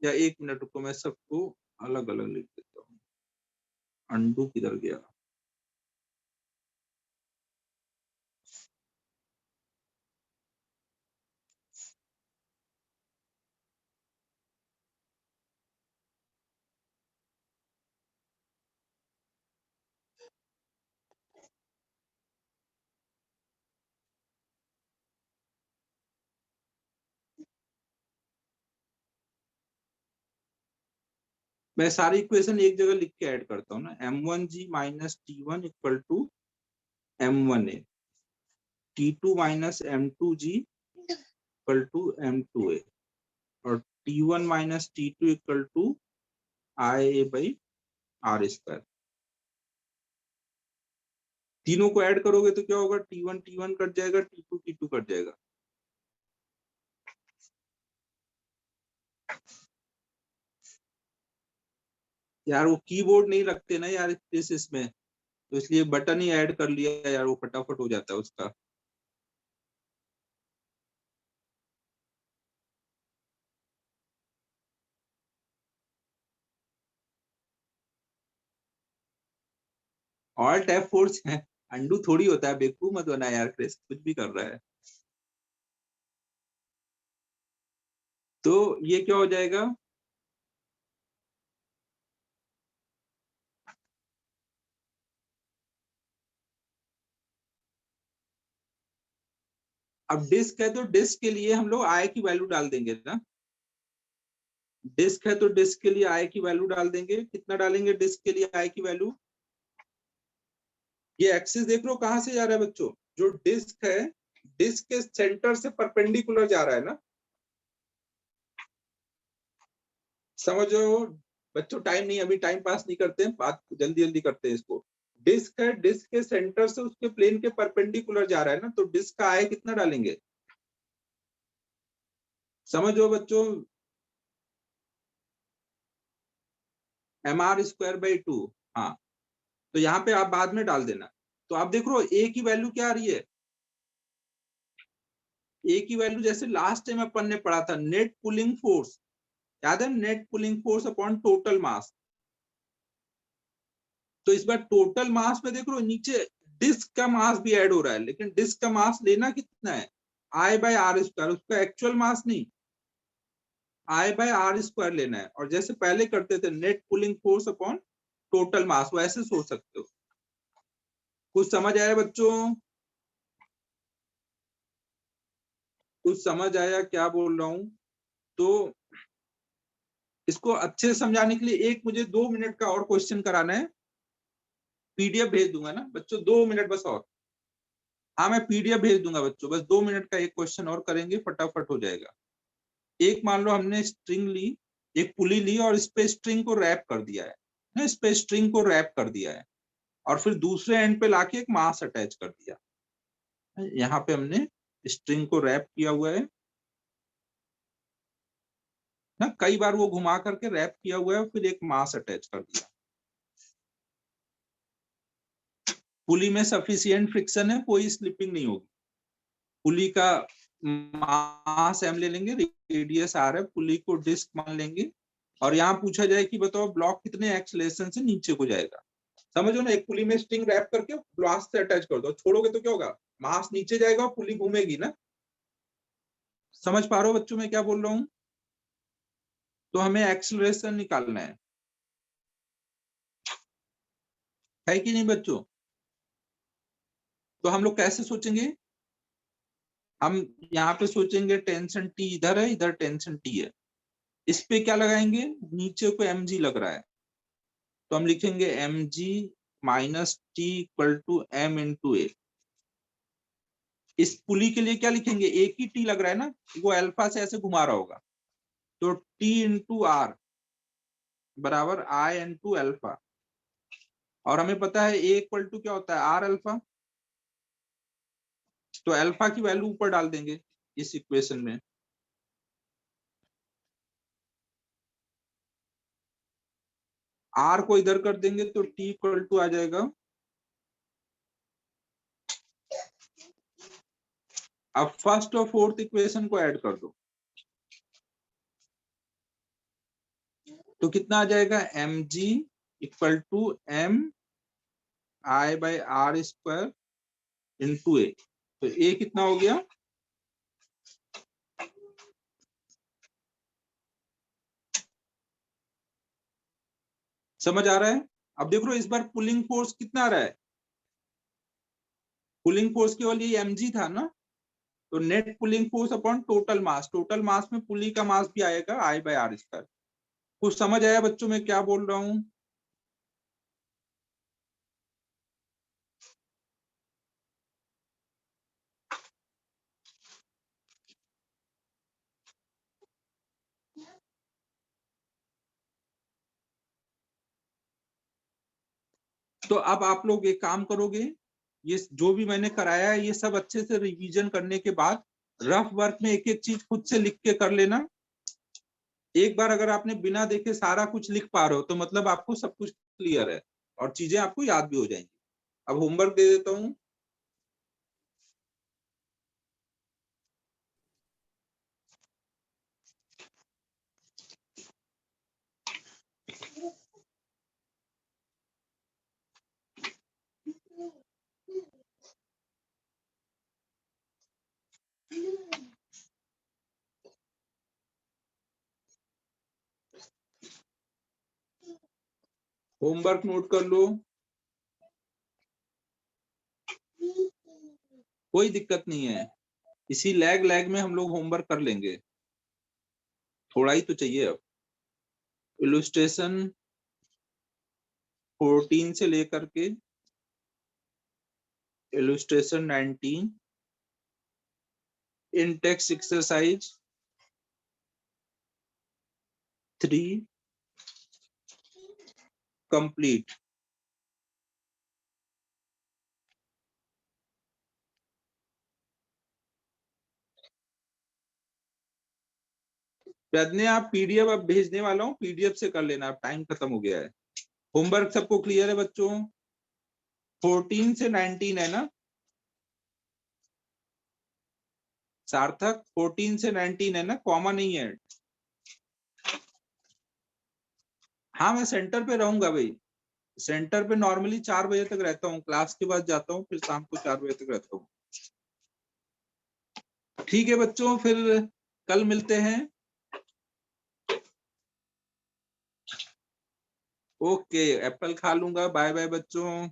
या एक मिनट रुको, मैं सबको अलग अलग लिख देता हूँ। अंडू किधर गया? मैं सारी इक्वेशन एक जगह लिख के ऐड करता हूँ ना, m1g minus t1 equal to m1a, t2 minus m2g equal to m2a, और t1 minus t2 equal to ia by r square. तीनों को ऐड करोगे तो क्या होगा, t1 t1 कट जाएगा, t2 t2 कट जाएगा। यार वो कीबोर्ड नहीं रखते ना यार इसमें, तो इसलिए बटन ही ऐड कर लिया यार, वो फटाफट हो जाता है उसका। ऑल्ट F4 है, अंडू थोड़ी होता है, बेवकूफ मत बना यार, क्रिस कुछ भी कर रहा है। तो ये क्या हो जाएगा, अब डिस्क है तो डिस्क के लिए हम लोग आई की वैल्यू डाल देंगे ना, डिस्क है तो डिस्क के लिए आई की वैल्यू डाल देंगे। कितना डालेंगे डिस्क के लिए आई की वैल्यू, ये एक्सिस देख लो कहां से जा रहा है बच्चों, जो डिस्क है डिस्क के सेंटर से परपेंडिकुलर जा रहा है ना, समझो बच्चों, टाइम नहीं, अभी टाइम पास नहीं करते हैं, बात जल्दी जल्दी करते हैं इसको। डिस्क है, डिस्क के सेंटर से उसके प्लेन के परपेंडिकुलर जा रहा है ना, तो डिस्क का आई कितना डालेंगे, समझो बच्चों, mr स्क्वायर बाई 2। हाँ, तो यहाँ पे आप बाद में डाल देना। तो आप देख लो ए की वैल्यू क्या आ रही है, ए की वैल्यू जैसे लास्ट टाइम अपन ने पढ़ा था, नेट पुलिंग फोर्स, याद है, net pulling force upon total mass. तो इस बार टोटल मास में देख लो नीचे डिस्क का मास भी ऐड हो रहा है, लेकिन डिस्क का मास लेना कितना है, आई बाय आर स्क्वायर, उसका एक्चुअल मास नहीं, आई बाय आर स्क्वायर लेना है। और जैसे पहले करते थे net pulling force upon total mass, वैसे सोच सकते हो। कुछ समझ आया बच्चों, कुछ समझ आया क्या बोल रहा हूं। तो इसको अच्छे से समझाने के लिए एक मुझे 2 मिनट का और क्वेश्चन कराना है, पीडीएफ भेज दूंगा ना बच्चों, 2 मिनट बस और। हाँ मैं पीडीएफ भेज दूंगा बच्चों, बस 2 मिनट का एक क्वेश्चन और करेंगे, फटाफट हो जाएगा। एक मान लो हमने स्ट्रिंग ली, एक पुली ली और इस पे स्ट्रिंग को रैप कर दिया है ना, इस पे स्ट्रिंग को रैप कर दिया है, और फिर दूसरे एंड पे लाके एक मास अटैच कर दिया। यहाँ पे हमने स्ट्रिंग को रैप किया हुआ है ना, कई बार वो घुमा करके रैप किया हुआ है, फिर एक मास अटैच कर दिया। पुली में सफिशिएंट फ्रिक्शन है, कोई स्लिपिंग नहीं होगी। पुली का मास m ले लेंगे, रेडियस r है, पुली को डिस्क मान लेंगे, और यहाँ पूछा जाए कि बताओ ब्लॉक कितने एक्सेलरेशन से नीचे को जाएगा। समझो ना, एक पुली में स्ट्रिंग रैप करके ब्लॉक से अटैच कर दो, छोड़ोगे तो क्या होगा, मास नीचे जाएगा और पुली घूमेगी ना। समझ पा रहे हो बच्चों मैं क्या बोल रहा हूँ। तो हमें एक्सेलरेशन निकालना है कि नहीं बच्चों। तो हम लोग कैसे सोचेंगे, हम यहाँ पे सोचेंगे टेंशन T इधर है, इधर टेंशन T है, इस पे क्या लगाएंगे, नीचे को mg लग रहा है, तो हम लिखेंगे mg minus T equal to m into A. इस पुली के लिए क्या लिखेंगे, एक ही टी लग रहा है ना, वो अल्फा से ऐसे घुमा रहा होगा, तो टी इंटू आर बराबर आई इंटू अल्फा, और हमें पता है ए इक्वल टू क्या होता है, आर अल्फा, तो अल्फा की वैल्यू ऊपर डाल देंगे इस इक्वेशन में। आर को इधर कर देंगे तो टी इक्वल टू आ जाएगा, अब फर्स्ट और फोर्थ इक्वेशन को ऐड कर दो, तो कितना आ जाएगा, mg equal to m I by R square into A. तो ए कितना हो गया, समझ आ रहा है। अब देख लो इस बार पुलिंग फोर्स कितना आ रहा है, पुलिंग फोर्स केवल ये mg था ना, तो net pulling force upon total mass, total mass में पुली का मास भी आएगा आई बाई आर स्क्वायर। कुछ समझ आया बच्चों में क्या बोल रहा हूँ? तो अब आप लोग एक काम करोगे, ये जो भी मैंने कराया है ये सब अच्छे से रिवीजन करने के बाद रफ वर्क में एक एक चीज खुद से लिख के कर लेना। एक बार अगर आपने बिना देखे सारा कुछ लिख पा रहे हो तो मतलब आपको सब कुछ क्लियर है और चीजें आपको याद भी हो जाएंगी। अब होमवर्क दे देता हूँ। होमवर्क नोट कर लो, कोई दिक्कत नहीं है। इसी लैग में हम लोग होमवर्क कर लेंगे, थोड़ा ही तो चाहिए। अब इलस्ट्रेशन 14 से लेकर के इलस्ट्रेशन 19 इन टेक्स्ट एक्सरसाइज 3 कंप्लीट। प्रज्ञा आप पीडीएफ अब भेजने वाला हूँ, पीडीएफ से कर लेना, अब टाइम खत्म हो गया है। होमवर्क सबको क्लियर है बच्चों? 14 से 19 है ना सार्थक? 14 से 19 है ना, कॉमा नहीं है? हाँ मैं सेंटर पे रहूंगा भाई, सेंटर पे नॉर्मली 4 बजे तक रहता हूँ, क्लास के बाद जाता हूँ, फिर शाम को 4 बजे तक रहता हूँ। ठीक है बच्चों, फिर कल मिलते हैं। ओके, एप्पल खा लूंगा। बाय बाय बच्चों।